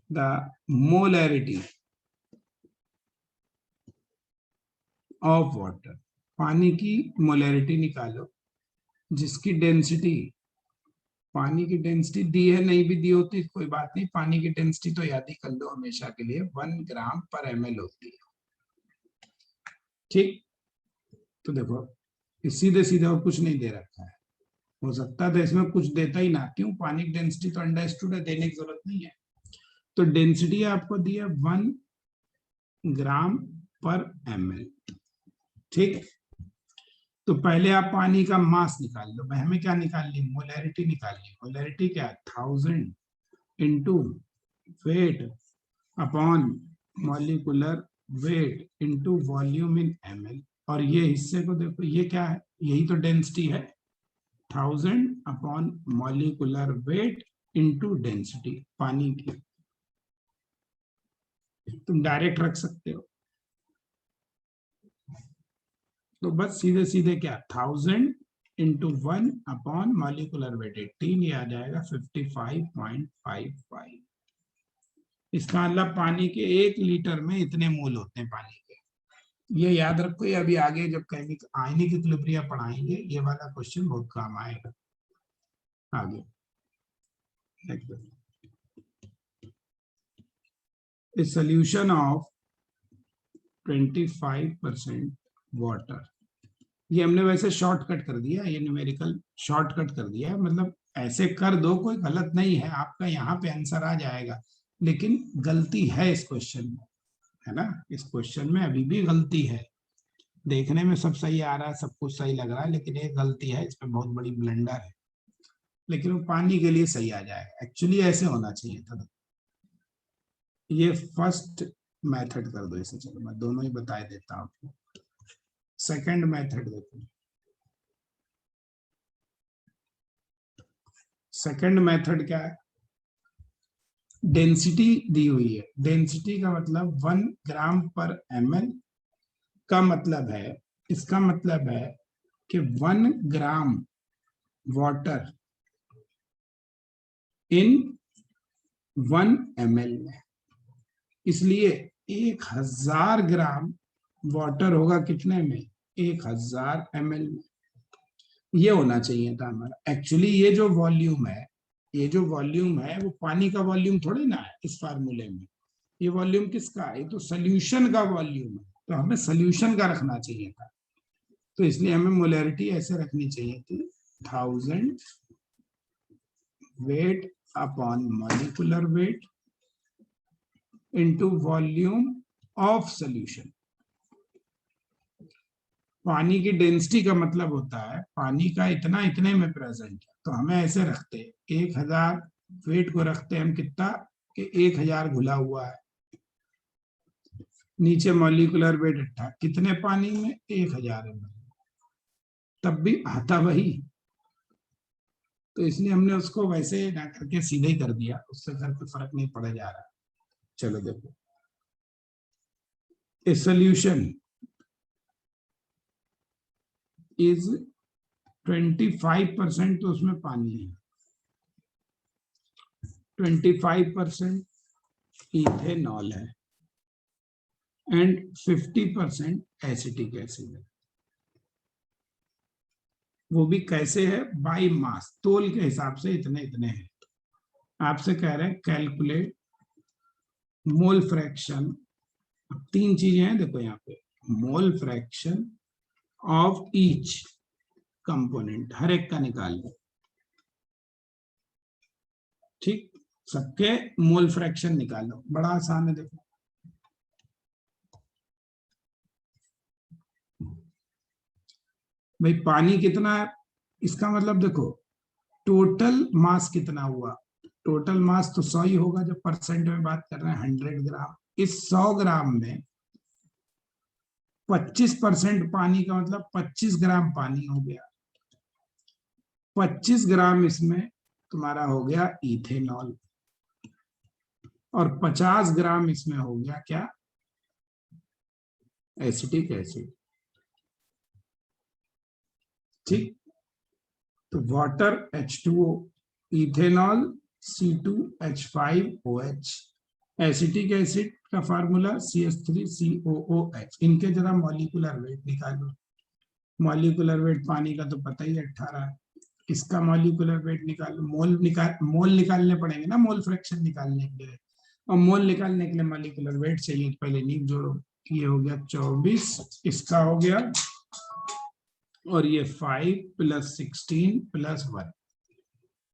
the molarity of water. पानी की मोलैरिटी निकालो जिसकी डेंसिटी, पानी की डेंसिटी दी है नहीं भी दी होती कोई बात नहीं, पानी की डेंसिटी तो याद ही कर लो हमेशा के लिए, 1 ग्राम पर ml होती है। ठीक, तो देखो सीधे सीधे और कुछ नहीं दे रखा है, हो सकता है इसमें कुछ देता ही ना, क्यों, पानी की डेंसिटी तो अंडरस्टूड है, देने की जरूरत नहीं है। तो डेंसिटी आपको दी है 1 ग्राम पर ml। ठीक, तो पहले आप पानी का मास निकाल लो, हमें क्या निकालनी, मोलैरिटी निकालनी। मोलैरिटी क्या है 1000 into weight upon molecular weight into volume इन ml। और ये हिस्से को देखो, ये क्या है, यही तो डेंसिटी है, 1000 upon molecular weight into density पानी की। तुम डायरेक्ट रख सकते हो, तो बस सीधे सीधे क्या 1000 इंटू 1 अपॉन मॉलिक्यूलर वेट 18, ये आ जाएगा 55.55। इसका मतलब पानी के 1 लीटर में इतने मोल होते हैं पानी के। ये याद रखो, ये अभी आगे जब केमिकल आयनिक इक्विलिब्रियम पढ़ाएंगे ये वाला क्वेश्चन बहुत काम आएगा आगे। A solution of 25% वाटर, ये हमने वैसे शॉर्टकट कर दिया, ये न्यूमेरिकल शॉर्टकट कर दिया, मतलब ऐसे कर दो, कोई गलत नहीं है, आपका यहाँ पे आंसर आ जाएगा, लेकिन गलती है इस क्वेश्चन में, है ना, इस क्वेश्चन में अभी भी गलती है। देखने में सब सही आ रहा है, सब कुछ सही लग रहा है, लेकिन एक गलती है, इसमें बहुत बड़ी ब्लंडर है, लेकिन वो पानी के लिए सही आ जाएगा। एक्चुअली ऐसे होना चाहिए था। ये फर्स्ट मेथड कर दो इसे, चलो मैं दोनों ही बता देता हूँ आपको। सेकंड मेथड देखो, सेकंड मेथड क्या है, डेंसिटी दी हुई है, डेंसिटी का मतलब 1 ग्राम पर ml का मतलब है, इसका मतलब है कि 1 ग्राम वाटर इन 1 ml में, इसलिए 1000 ग्राम वाटर होगा कितने में, 1000 ml में। ये होना चाहिए था हमारा। एक्चुअली ये जो वॉल्यूम है, ये जो वॉल्यूम है वो पानी का वॉल्यूम थोड़ी ना है इस फार्मूले में, ये वॉल्यूम किसका है, ये तो सोल्यूशन का वॉल्यूम है, तो हमें सोल्यूशन का रखना चाहिए था, तो इसलिए हमें मोलैरिटी ऐसे रखनी चाहिए थी 1000 weight upon molecular weight into volume of solution. पानी की डेंसिटी का मतलब होता है पानी का इतना इतने में प्रेजेंट है, तो हमें ऐसे रखते 1000 वेट को रखते हम कितना कि 1000 घुला हुआ है, नीचे मॉलिक्यूलर वेट कितने पानी में 1000 ml, तब भी आता वही, तो इसलिए हमने उसको वैसे ना करके सीधे ही कर दिया, उससे करके फर्क नहीं पड़ जा रहा। चलो देखो, ए सोल्यूशन इज 25%, तो उसमें पानी है, 25% इथेनॉल है एंड 50% एसिटिक एसिड है। वो भी कैसे है, बाई मास, तोल के हिसाब से इतने इतने हैं। आपसे कह रहे हैं कैलकुलेट मोल फ्रैक्शन, 3 चीजें हैं देखो यहाँ पे, mole fraction of each component, हर एक का निकाल लो, ठीक, सबके मोल फ्रैक्शन निकालो, बड़ा आसान है। देखो भाई पानी कितना है, इसका मतलब देखो टोटल मास कितना हुआ, टोटल मास तो 100 ही होगा, जब परसेंट में बात कर रहे हैं 100 ग्राम, इस 100 ग्राम में 25% पानी का मतलब 25 ग्राम पानी हो गया, 25 ग्राम इसमें तुम्हारा हो गया इथेनॉल, और 50 ग्राम इसमें हो गया क्या, एसिटिक एसिड, ठीक। तो water H2O, ethanol C2H5OH, acetic acid का फार्मूला CH3COOH। इनके जरा मॉलिक्यूलर वेट निकालो, मॉलिक्यूलर वेट पानी का तो पता ही 18 है, इसका मॉलिक्यूलर वेट निकालो, मोल निकालने पड़ेंगे ना मोल फ्रैक्शन निकालने के लिए, और मोल निकालने के लिए मॉलिक्यूलर वेट चाहिए, पहले नीचे जोड़ो, ये हो गया 24, इसका हो गया, और ये 5 + 16 + 1,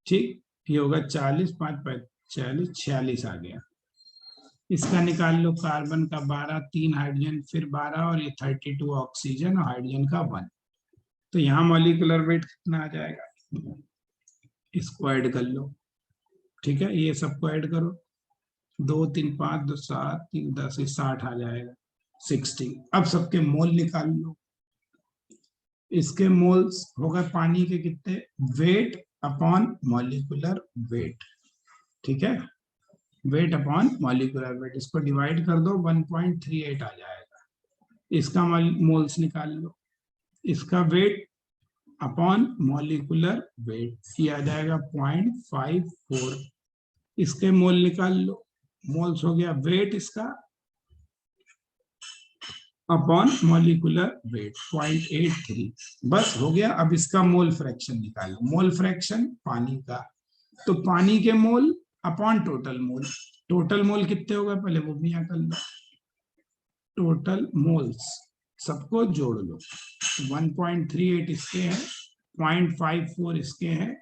ठीक, ये होगा 40, 5 5 40, 46 आ गया। इसका निकाल लो, कार्बन का 12, 3 हाइड्रोजन, फिर 12, और ये 32 ऑक्सीजन और हाइड्रोजन का 1, तो यहाँ मॉलिक्यूलर वेट कितना आ जाएगा, इसको ऐड कर लो, ठीक है, ये सबको ऐड करो, 2 3 5 2 7 3 10 60 आ जाएगा 60। अब सबके मोल निकाल लो, इसके मोल्स होगा पानी के कितने, वेट अपॉन मॉलिक्यूलर वेट, ठीक है, वेट अपॉन मॉलिक्यूलर वेट, इसको डिवाइड कर दो 1.38 आ जाएगा, इसका मोल्स निकाल लो, इसका वेट अपॉन मॉलिक्यूलर वेट ये आ जाएगा 0.54, इसके मोल निकाल लो, मोल्स हो गया वेट इसका अपॉन मॉलिक्यूलर वेट 0.83, बस हो गया। अब इसका मोल फ्रैक्शन निकालो, मोल फ्रैक्शन पानी का, तो पानी के mole upon total mole, total mole कितने होगा पहले वो भी यहाँ कर लो, टोटल मोल्स सबको जोड़ लो, 1.38 इसके हैं, 0.54 इसके हैं,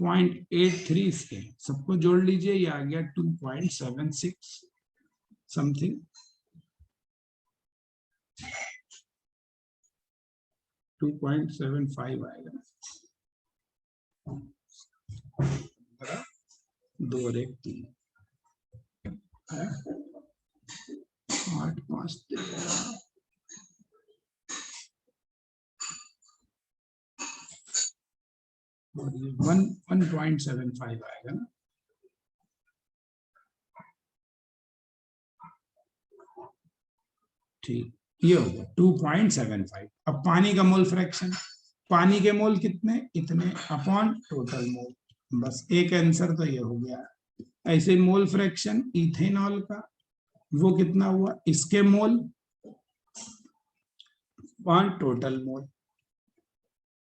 0.83 इसके हैं, सबको जोड़ लीजिए, ये आ गया 2.76 समथिंग, 2.75 आएगा, 2 और 1 3 8 5 13 और ये 1.75 आएगा ना, ठीक, ये हो गया 2.75। अब पानी का मोल फ्रैक्शन, पानी के मोल कितने, इतने अपॉन टोटल मोल, बस एक आंसर तो ये हो गया। ऐसे मोल फ्रैक्शन इथेनॉल का वो कितना हुआ, इसके मोल अपॉन टोटल मोल,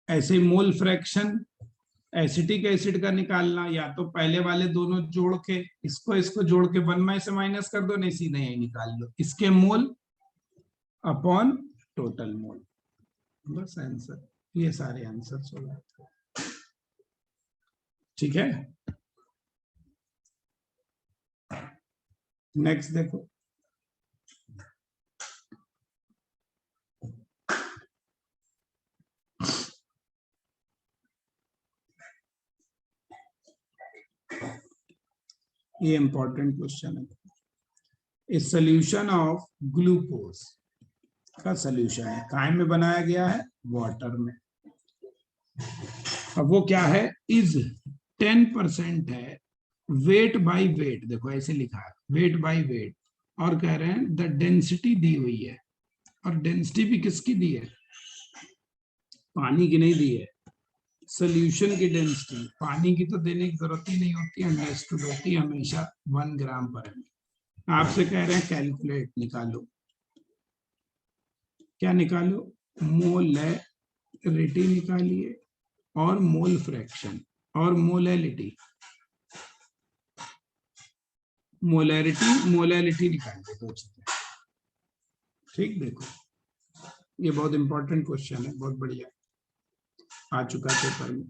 ऐसे मोल फ्रैक्शन एसिटिक एसिड का निकालना, या तो पहले वाले दोनों जोड़ के इसको जोड़ के 1 में से माइनस कर दो, नहीं सीधे यही निकाल लो, इसके मोल अपॉन टोटल मोल, बस आंसर, ये सारे आंसर्स हो गए, ठीक है। नेक्स्ट देखो, ये इंपॉर्टेंट क्वेश्चन है, इस सोल्यूशन ऑफ ग्लूकोज का सोल्यूशन है, काय में बनाया गया है, वाटर में, अब वो क्या है, इज 10% है, वेट बाय वेट, देखो ऐसे लिखा है वेट बाय वेट, और कह रहे हैं द डेंसिटी दी हुई है, और डेंसिटी भी किसकी दी है, पानी की नहीं दी है, सोल्यूशन की डेंसिटी, पानी की तो देने की जरूरत ही नहीं होती, अंडरस्टूड होती है हमेशा 1 ग्राम पर एम। आपसे कह रहे हैं कैलकुलेट, निकालो, क्या निकालो, मोलैरिटी निकालिए, और मोल फ्रैक्शन, और मोलैलिटी, मोलैलिटी निकालिए, दो चीजें, ठीक, देखो ये बहुत इंपॉर्टेंट क्वेश्चन है, बहुत बढ़िया आ चुका है पेपर में,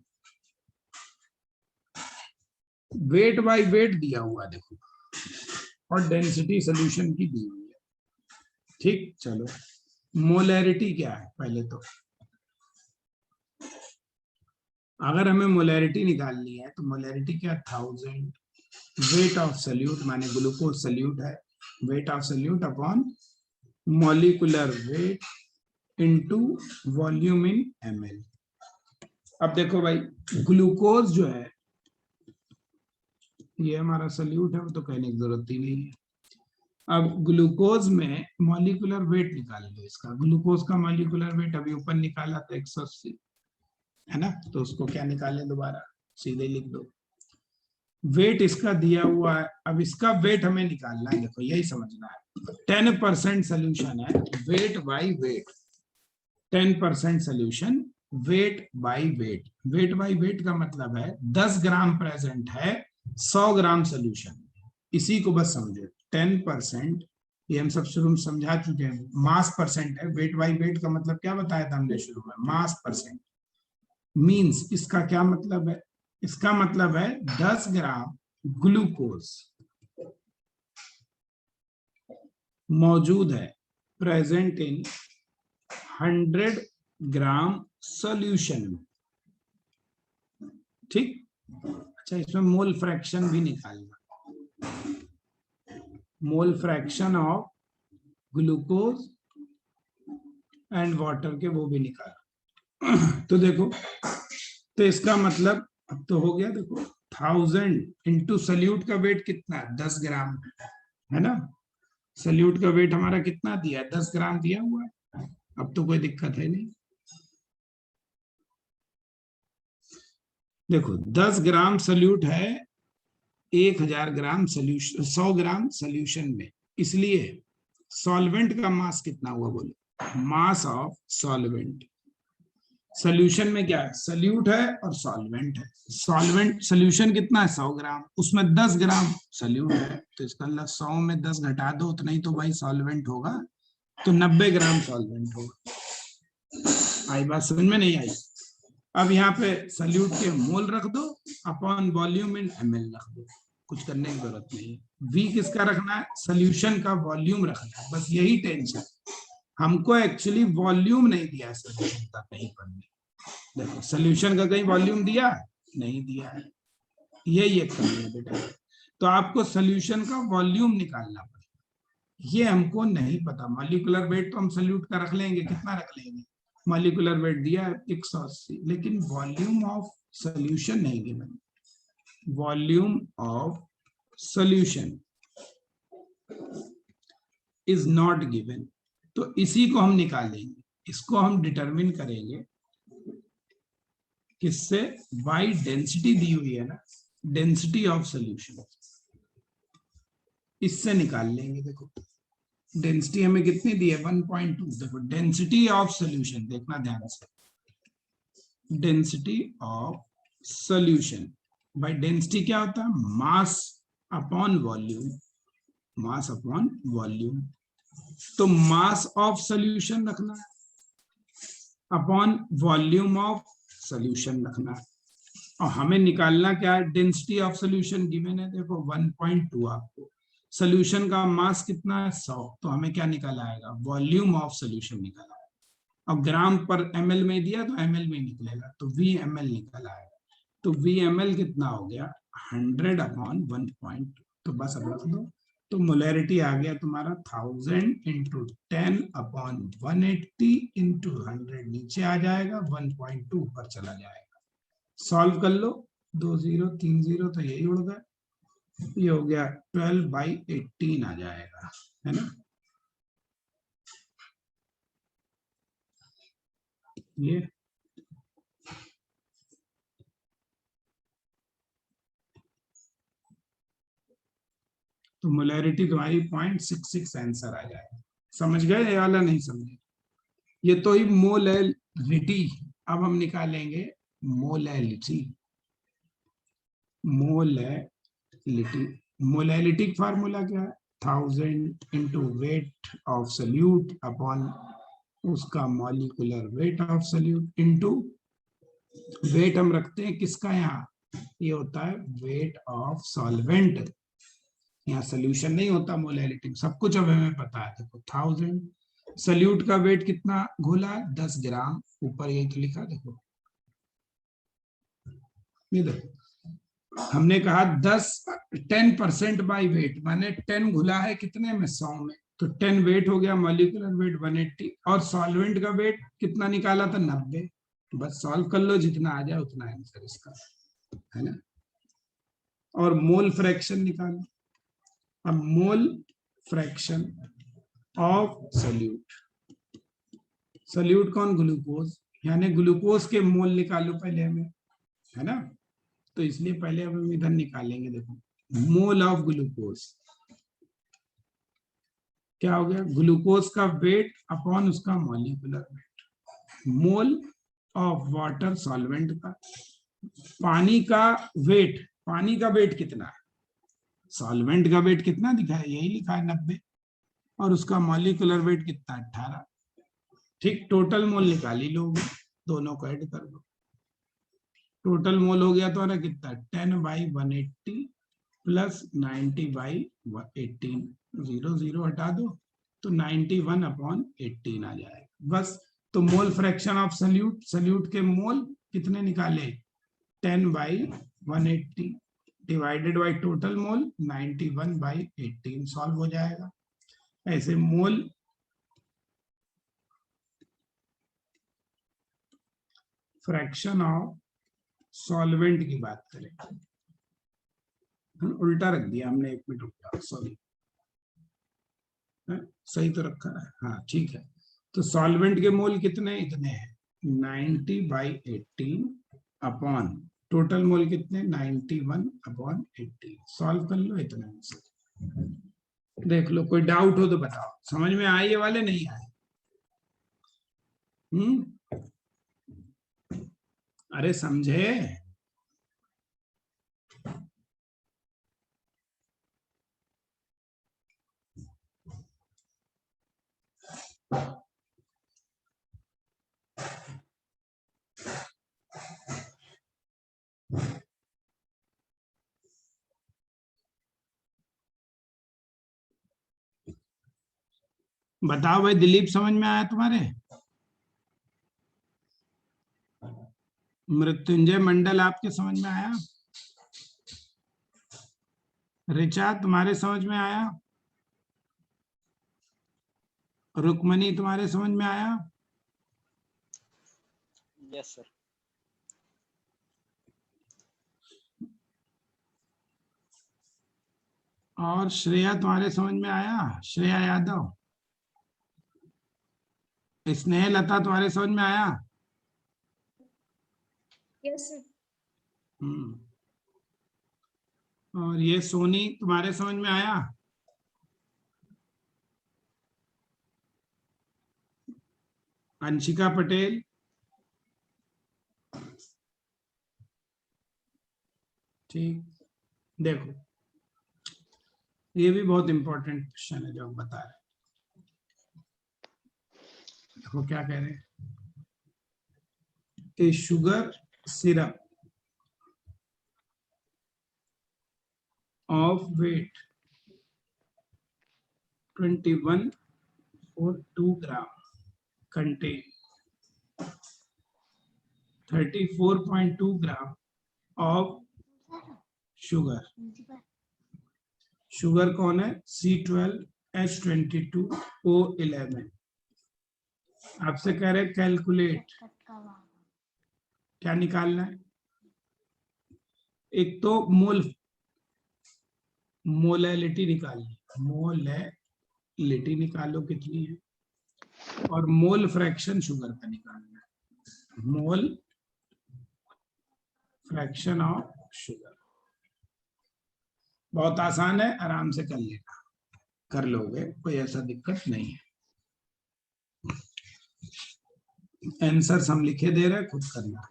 वेट बाय वेट दिया हुआ देखो, और डेंसिटी सोल्यूशन की दी हुई है, ठीक, चलो मोलैरिटी क्या है पहले तो, अगर हमें मोलैरिटी निकालनी है तो मोलैरिटी क्या, 1000 वेट ऑफ सोल्यूट, माने ग्लूकोज सोल्यूट है, weight of solute upon molecular weight into volume in ml। अब देखो भाई, ग्लूकोज जो है ये हमारा सोल्यूट है, वो तो कहने की जरूरत ही नहीं है। अब ग्लूकोज में मॉलिक्यूलर वेट निकाल लो, इसका ग्लूकोज का मॉलिक्यूलर वेट अभी ऊपर निकाला था 180 है ना, तो उसको क्या निकाले, दोबारा सीधे लिख दो, वेट इसका दिया हुआ है, अब इसका वेट हमें निकालना है, देखो यही समझना है, 10% सोल्यूशन है, weight by weight, 10% solution weight by weight, weight by weight का मतलब है 10 ग्राम प्रेजेंट है 100 ग्राम सोल्यूशन, इसी को बस समझो, 10%, ये हम सब शुरू में समझा चुके हैं, मास परसेंट है, वेट बाय वेट का मतलब क्या बताया था हमने शुरू में, मास परसेंट, मींस इसका क्या मतलब है, इसका मतलब है 10 ग्राम ग्लूकोज मौजूद है, प्रेजेंट इन 100 ग्राम सॉल्यूशन में, ठीक, अच्छा इसमें मोल फ्रैक्शन भी निकालना, मोल fraction of glucose and water के वो भी निकालना, तो देखो, तो इसका मतलब अब तो हो गया, देखो 1000 इंटू सल्यूट का वेट कितना है 10 ग्राम, है ना। सल्यूट का वेट हमारा कितना दिया है 10 ग्राम दिया हुआ है। अब तो कोई दिक्कत है नहीं। देखो 10 ग्राम सल्यूट है 1000 ग्राम सोल्यूशन, 100 ग्राम सोल्यूशन में, इसलिए सॉल्वेंट का मास कितना हुआ बोलो, मास ऑफ सॉल्वेंट। सोल्यूशन में क्या है, सल्यूट है और सॉल्वेंट है। सॉल्वेंट सोल्यूशन कितना है 100 ग्राम, उसमें 10 ग्राम सल्यूट है, तो इसका मतलब 100 में 10 घटा दो, उतना ही तो भाई सॉल्वेंट होगा, तो 90 ग्राम सॉल्वेंट होगा। आई बात समझ में नहीं आई। अब यहाँ पे सल्यूट के मोल रख दो, अपॉन वॉल्यूम इन ml रख दो, कुछ करने की जरूरत नहीं है। वी किसका रखना है, सोल्यूशन का वॉल्यूम रखना है, बस यही टेंशन। हमको एक्चुअली वॉल्यूम नहीं दिया सोल्यूशन का कहीं पर भी। देखो सोल्यूशन का कहीं वॉल्यूम दिया नहीं दिया है, यही एक कमी है बेटा। तो आपको सोल्यूशन का वॉल्यूम निकालना पड़ेगा, ये हमको नहीं पता। मॉलिक्यूलर वेट तो हम सल्यूट का रख लेंगे, कितना रख लेंगे, मॉलिक्यूलर वेट दिया है 180, लेकिन वॉल्यूम ऑफ सोल्यूशन नहीं given. Volume of solution is not given, तो इसी को हम निकालेंगे, इसको हम डिटरमिन करेंगे किससे, बाई डेंसिटी दी हुई है ना, डेंसिटी ऑफ सोल्यूशन, इससे निकाल लेंगे। देखो डेंसिटी हमें कितनी दी है 1.2, देखो डेंसिटी ऑफ सोल्यूशन देखना ध्यान से, density of solution by density क्या होता है, mass upon volume, mass upon volume. तो मास ऑफ सोल्यूशन रखना है अपॉन वॉल्यूम ऑफ सोल्यूशन रखना है, और हमें निकालना क्या है, डेंसिटी ऑफ सोल्यूशन गिवन है, देखो 1.2, आपको सोल्यूशन का मास कितना है 100, तो हमें क्या निकल आएगा, वॉल्यूम ऑफ सोल्यूशन निकल आएगा। अब ग्राम पर ml में दिया तो ml में निकलेगा, तो VmL निकल आएगा। तो VmL कितना हो गया 100 अपॉन 1.2, तो बस अब रख दो। तो मोलैरिटी आ गया तुम्हारा 1000 इंटू 10 अपॉन 180 इंटू 100, नीचे आ जाएगा 1.2 ऊपर चला जाएगा। सॉल्व कर लो, 2 0 3 0 तो यही उड़ गया, ये हो गया 12/18 आ जाएगा, है ना। ये तो मोलैरिटी तुम्हारी 0.66 आंसर आ जाएगा। समझ गए ये वाला, नहीं समझे, ये तो ही मोलैलिटी। अब हम निकालेंगे मोलैलिटी, मोलैलिटी, मोलैलिटी का फार्मूला क्या है, 1000 into weight of solute upon उसका molecular weight of solute into weight हम रखते हैं किसका, यहाँ ये होता है वेट ऑफ सॉल्वेंट, यहाँ सोल्यूशन नहीं होता मोलैलिटी, सब कुछ अब हमें पता है। देखो 1000 सल्यूट का वेट कितना घोला 10 ग्राम, ऊपर यही तो लिखा, देखो ये देखो हमने कहा 10% बाई वेट, माने 10 घुला है कितने में 100 में, तो 10 वेट हो गया, मॉलिक्यूलर वेट 180, और सॉल्वेंट का वेट कितना निकाला था 90। बस सॉल्व कर लो, जितना आ जाए उतना आंसर इसका, है ना। और मोल फ्रैक्शन निकालो, अब मोल फ्रैक्शन ऑफ सोल्यूट, सोल्यूट कौन, ग्लूकोज, यानी ग्लूकोज के मोल निकालो पहले हमें, है ना। तो इसलिए पहले अब हम इधर निकालेंगे, देखो मोल ऑफ ग्लूकोज क्या हो गया, ग्लूकोज का वेट अपॉन उसका molecular wait, mole of water solvent का, पानी का वेट, पानी का वेट कितना है, सॉल्वेंट का वेट कितना दिखा है, यही लिखा है 90, और उसका मॉलिक्यूलर वेट कितना 18। ठीक, टोटल मोल निकाल ही लोगे, दोनों को ऐड कर दो, टोटल मोल हो गया तो ना कितना 10/180 प्लस 90/18, 0 0 हटा दो तो 91/18 आ जाएगा बस। तो mole fraction of solute, solute के मोल कितने निकाले 10/180 divided by total mole 91/18, solve हो जाएगा। ऐसे मोल फ्रैक्शन ऑफ सॉल्वेंट की बात करें, उल्टा रख दिया हमने, 1 मिनट रुक जाओ, सॉरी, सही तो रखा है, हाँ ठीक है। तो सॉल्वेंट के मोल कितने, इतने हैं 90/18 अपॉन टोटल मोल कितने 91/18, सॉल्व कर लो इतना आंसर। देख लो, कोई डाउट हो तो बताओ, समझ में आए ये वाले, नहीं आए? अरे समझे? बताओ भाई, दिलीप समझ में आया तुम्हारे? मृत्युंजय मंडल आपके समझ में आया? ऋचा तुम्हारे समझ में आया? रुक्मणी तुम्हारे समझ में आया? Yes sir. और श्रेया तुम्हारे समझ में आया? श्रेया यादव, स्नेह लता तुम्हारे समझ में आया? Yes sir. और ये सोनी तुम्हारे समझ में आया? अंशिका पटेल, ठीक। देखो, ये भी बहुत इंपॉर्टेंट क्वेश्चन है जो हम बता रहे हैं। देखो क्या कह रहे हैं, a sugar syrup of weight 21.2 gram contain 34.2 gram of sugar. Sugar कौन है? C12H22O11। आपसे कह रहे कैलकुलेट, क्या निकालना है? एक तो मोलैलिटी निकालनी, मोलैलिटी निकालो कितनी है, और मोल फ्रैक्शन शुगर का निकालना है, मोल फ्रैक्शन ऑफ शुगर। बहुत आसान है, आराम से कर लेना, कर लोगे, कोई ऐसा दिक्कत नहीं है। आंसर हम लिखे दे रहे हैं, खुद करना।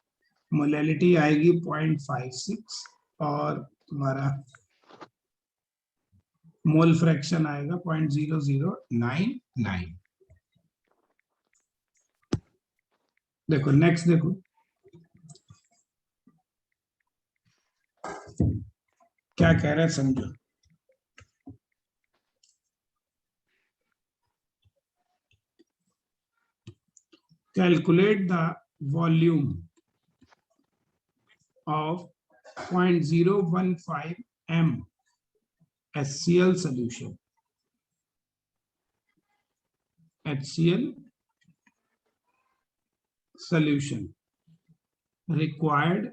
मोलैलिटी आएगी 0.56 और तुम्हारा मोल फ्रैक्शन आएगा 0.0099। देखो नेक्स्ट, देखो क्या कह रहे हैं, समझो। Calculate the volume of 0.015 m HCl solution, HCl solution required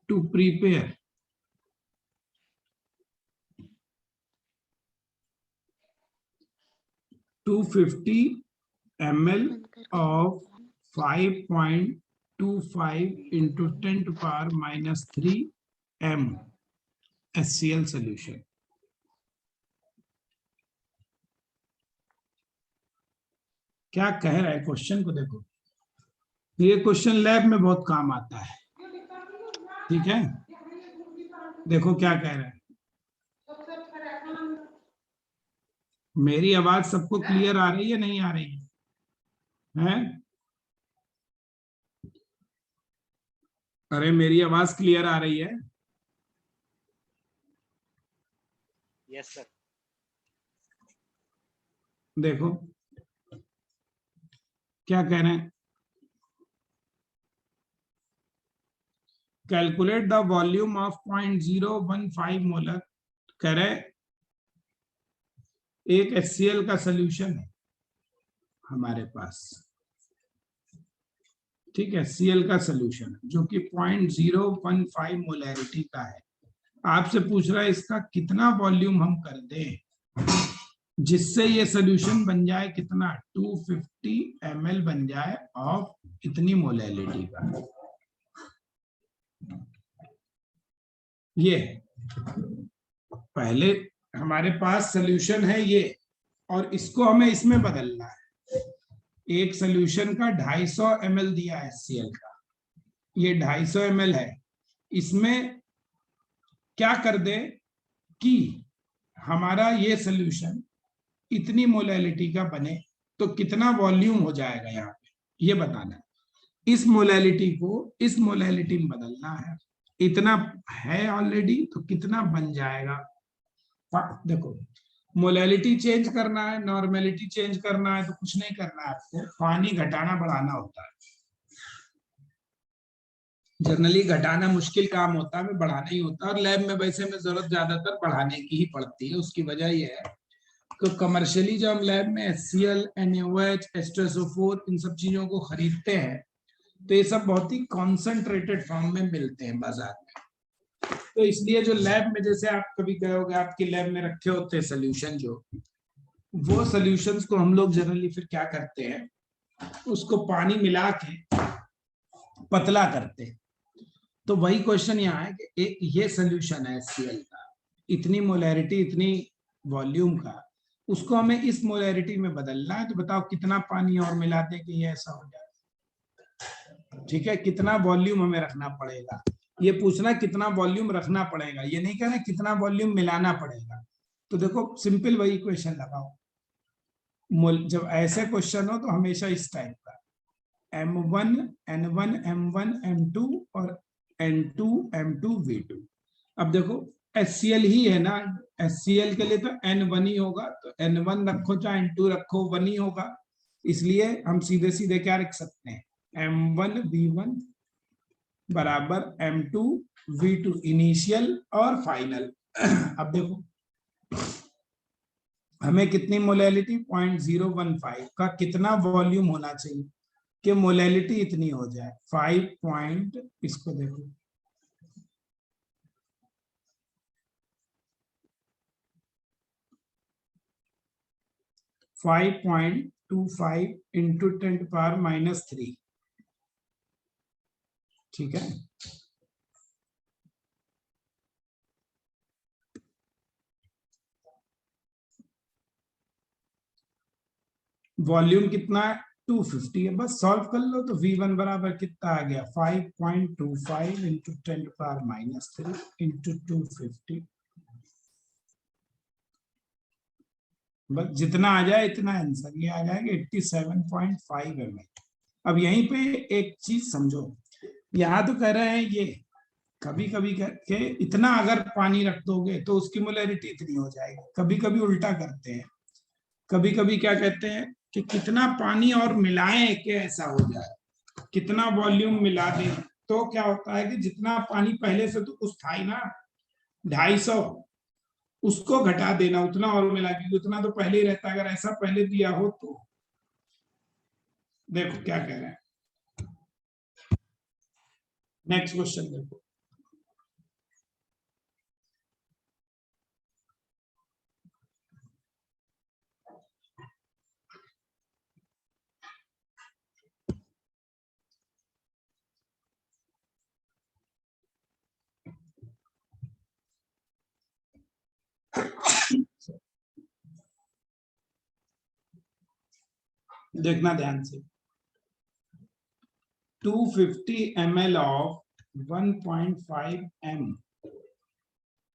to prepare 250 ml of 5.25 into 10 to power minus 3 m HCl solution। क्या कह रहा है क्वेश्चन को देखो, ये क्वेश्चन लैब में बहुत काम आता है, ठीक है। देखो क्या कह रहा है, मेरी आवाज सबको क्लियर आ रही है, नहीं आ रही है? अरे मेरी आवाज क्लियर आ रही है? Yes sir. देखो क्या कह रहे हैं, calculate the volume of 0.015 molar. कह रहे एक HCl का सोल्यूशन है, हमारे पास, ठीक है, Cl का सोल्यूशन जो कि 0.015 मोलैरिटी का है। आपसे पूछ रहा है इसका कितना वॉल्यूम हम कर दें जिससे ये सोल्यूशन बन जाए कितना, 250 ml बन जाए ऑफ इतनी मोलैरिटी का। ये पहले हमारे पास सोल्यूशन है ये, और इसको हमें इसमें बदलना है। एक सोल्यूशन का 250 ml दिया है Cl का, ये 250 ml है। इसमें क्या कर दे कि हमारा ये सोल्यूशन इतनी मोलैलिटी का बने, तो कितना वॉल्यूम हो जाएगा यहाँ पे ये बताना है। इस मोलैलिटी को इस मोलैलिटी में बदलना है। इतना है ऑलरेडी, तो कितना बन जाएगा। देखो, मोलैलिटी चेंज करना है, नॉर्मेलिटी चेंज करना है, तो कुछ नहीं करना है आपको, पानी घटाना बढ़ाना होता है। जनरली घटाना मुश्किल काम होता है, बढ़ाना ही होता है। और लैब में वैसे में जरूरत ज्यादातर बढ़ाने की ही पड़ती है। उसकी वजह यह है कि कमर्शियली जब हम लैब में HCl, NaOH, H2SO4 इन सब चीजों को खरीदते हैं, तो ये सब बहुत ही कॉन्सेंट्रेटेड फॉर्म में मिलते हैं बाजार में। तो इसलिए जो लैब में, जैसे आप कभी कहोगे आपकी लैब में रखे होते हैं सोल्यूशन, जो वो सोल्यूशंस को हम लोग जनरली फिर क्या करते हैं, उसको पानी मिला के पतला करते हैं। तो वही क्वेश्चन यहाँ है कि एक ये सोल्यूशन है HCl का, इतनी मोलैरिटी, इतनी वॉल्यूम का, उसको हमें इस मोलैरिटी में बदलना है। तो बताओ कितना पानी और मिला दे कि ये ऐसा हो जाए। ठीक है, कितना वॉल्यूम हमें रखना पड़ेगा, ये पूछना कितना वॉल्यूम रखना पड़ेगा, ये नहीं कहना कितना वॉल्यूम मिलाना पड़ेगा। तो देखो सिंपल वही क्वेश्चन लगाओ। जब ऐसे क्वेश्चन हो तो हमेशा इस टाइप का M1 N1 M1 M2 और N2 M2 V2। अब देखो HCl ही है ना, HCl के लिए तो N1 ही होगा, तो N1 रखो चाहे N2 रखो 1 ही होगा। इसलिए हम सीधे सीधे क्या रख सकते हैं, M1 V1 बराबर M2 V2 इनिशियल और फाइनल। अब देखो हमें कितनी मोलैलिटी, 0.015 का कितना वॉल्यूम होना चाहिए कि मोलैलिटी इतनी हो जाए, 5 पॉइंट, इसको देखो 5.25 इंटू 10⁻³ ठीक है। वॉल्यूम कितना है, 250 है। बस सॉल्व कर लो तो V1 बराबर कितना आ गया, 5.25 इंटू 10⁻³ इंटू 250। बस जितना आ जाए इतना आंसर, ये आ जाएगा 87.5 ml। अब यहीं पे एक चीज समझो, यहाँ तो कह रहे हैं ये कभी कभी करके इतना अगर पानी रख दोगे तो उसकी मोलैरिटी इतनी हो जाएगी। कभी कभी उल्टा करते हैं, कभी कभी क्या कहते हैं कि कितना पानी और मिलाएं कि ऐसा हो जाए, कितना वॉल्यूम मिला दें। तो क्या होता है कि जितना पानी पहले से तो कुछ था ही ना, 250, उसको घटा देना, उतना और मिला, क्योंकि उतना तो पहले ही रहता है। अगर ऐसा पहले दिया हो तो देखो क्या कह रहे हैं। नेक्स्ट क्वेश्चन देखो, देखना ध्यान से। 250 ml of 1.5 m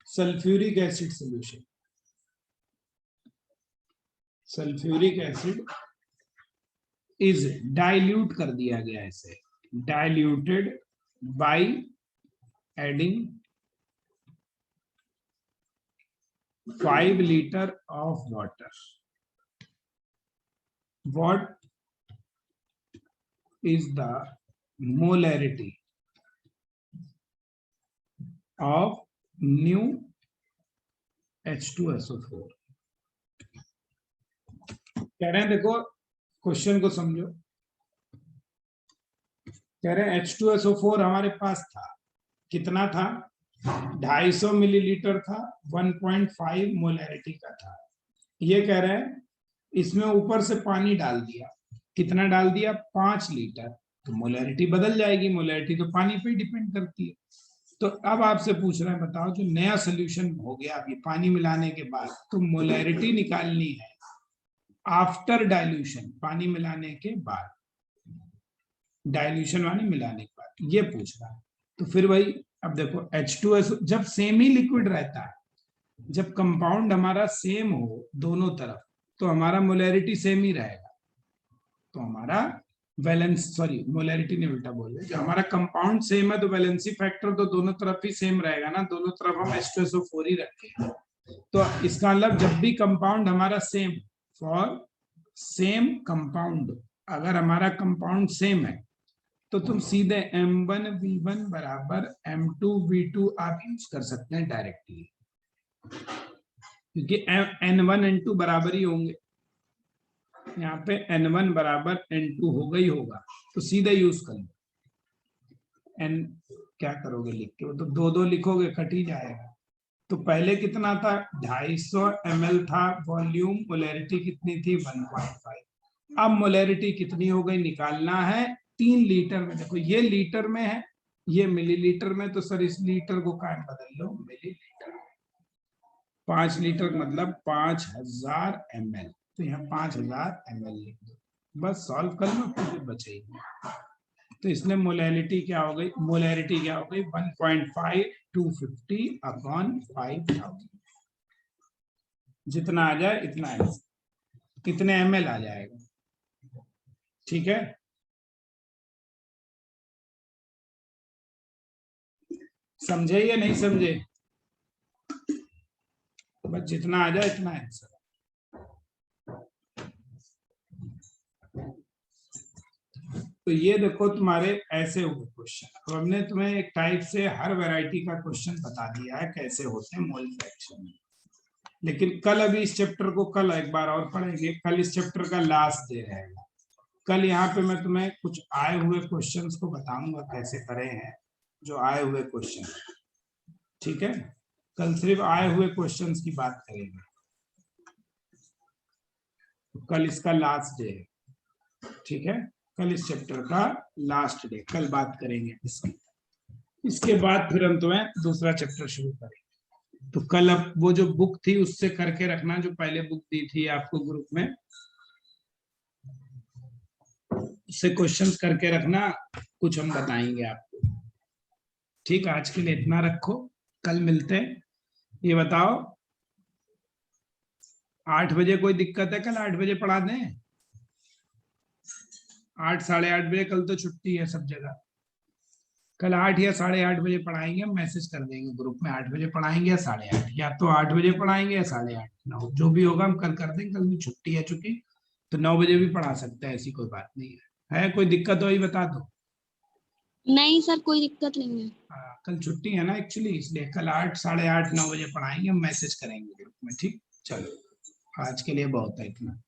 sulphuric acid solution, sulphuric acid is dilute कर दिया गया, ऐसे diluted by adding 5 liter of water. What is the molarity of new H2SO4? कह रहे हैं देखो क्वेश्चन को समझो। कह रहे हैं H2SO4 हमारे पास था, कितना था? 250 मिलीलीटर था, 1.5 मोलैरिटी का था। ये कह रहे हैं इसमें ऊपर से पानी डाल दिया, कितना डाल दिया? 5 लीटर। तो मोलैरिटी बदल जाएगी, मोलैरिटी तो पानी पे डिपेंड करती है। तो अब आपसे पूछ रहे हैं, बताओ जो नया सोल्यूशन हो गया अभी पानी मिलाने के बाद, तो मोलैरिटी निकालनी है आफ्टर डाइल्यूशन, पानी मिलाने के बाद, डाइल्यूशन पानी मिलाने के बाद, ये पूछ रहा है। तो फिर वही, अब देखो H2SO जब सेम ही लिक्विड रहता है, जब कंपाउंड हमारा सेम हो दोनों तरफ, तो हमारा मोलैरिटी सेम ही रहेगा। तो हमारा वैलेंस, सॉरी मोलैरिटी नहीं, उल्टा बोल रहे, जो हमारा कंपाउंड सेम है तो वैलेंसी फैक्टर तो दोनों तरफ ही सेम रहेगा ना, दोनों तरफ हम H2SO4 ही रखें। तो इसका मतलब जब भी कंपाउंड हमारा सेम, फॉर सेम कंपाउंड, अगर हमारा कंपाउंड सेम है तो तुम सीधे M1V1 बराबर M2V2 आप यूज कर सकते हैं डायरेक्टली, क्योंकि N1 N2 बराबर ही होंगे, यहाँ पे N1 बराबर N2 होगा ही होगा, तो सीधे यूज कर लो। N क्या करोगे लिख के, वो तो दो दो लिखोगे कट ही जाएगा। तो पहले कितना था? 250 ml था वॉल्यूम, मोलैरिटी कितनी थी? 1.5। अब मोलैरिटी कितनी हो गई निकालना है 3 लीटर में। देखो ये लीटर में है, ये मिलीलीटर में, तो सर इस लीटर को कायम बदल लो मिलीलीटर। 5 लीटर मतलब 5000 ml, तो यहाँ 5000 ml लिख दो, बस सॉल्व कर लो, फिर बचेगी। तो इसमें मोलैरिटी क्या हो गई? मोलैरिटी क्या हो गई? 1.5 250 अपॉन 5000, जितना आ जाए इतना कितने ml आ जाएगा, ठीक है? समझे या नहीं समझे? बस जितना आ जाए इतना आंसर। तो ये देखो तुम्हारे ऐसे हुए क्वेश्चन। अब हमने तुम्हें एक टाइप से हर वैरायटी का क्वेश्चन बता दिया है कैसे होते हैं मोल फ्रैक्शन में, लेकिन कल अभी इस चैप्टर को कल एक बार और पढ़ेंगे। कल इस चैप्टर का लास्ट डे रहेगा। कल यहाँ पे मैं तुम्हें कुछ आए हुए क्वेश्चंस को बताऊंगा कैसे करे हैं, जो आए हुए क्वेश्चन, ठीक है? कल सिर्फ आए हुए क्वेश्चंस की बात करेंगे। तो कल इसका लास्ट डे है, ठीक है? कल इस चैप्टर का लास्ट डे, कल बात करेंगे इसकी। इसके बाद फिर हम तुम्हें दूसरा चैप्टर शुरू करेंगे। तो कल अब वो जो बुक थी उससे करके रखना, जो पहले बुक दी थी आपको ग्रुप में, उससे क्वेश्चंस करके रखना, कुछ हम बताएंगे आपको। ठीक, आज के लिए इतना रखो, कल मिलते हैं। ये बताओ 8 बजे कोई दिक्कत है? कल 8 बजे पढ़ा दें? 8 साढ़े 8 बजे, कल तो छुट्टी है सब जगह। कल 8 या 8:30 बजे पढ़ाएंगे, हम मैसेज कर देंगे ग्रुप में, 8 बजे पढ़ाएंगे या 8:30, या तो 8 बजे पढ़ाएंगे या 8:30, 9, जो भी होगा हम कल कर देंगे। कल भी छुट्टी है चूंकि, तो 9 बजे भी पढ़ा सकते हैं, ऐसी कोई बात नहीं है। कोई दिक्कत हो ही बता दो। नहीं सर, कोई दिक्कत नहीं है। कल छुट्टी है ना एक्चुअली, इसलिए कल 8 8:30 9 बजे पढ़ाएंगे, हम मैसेज करेंगे ग्रुप में। ठीक, चलो आज के लिए बहुत है इतना।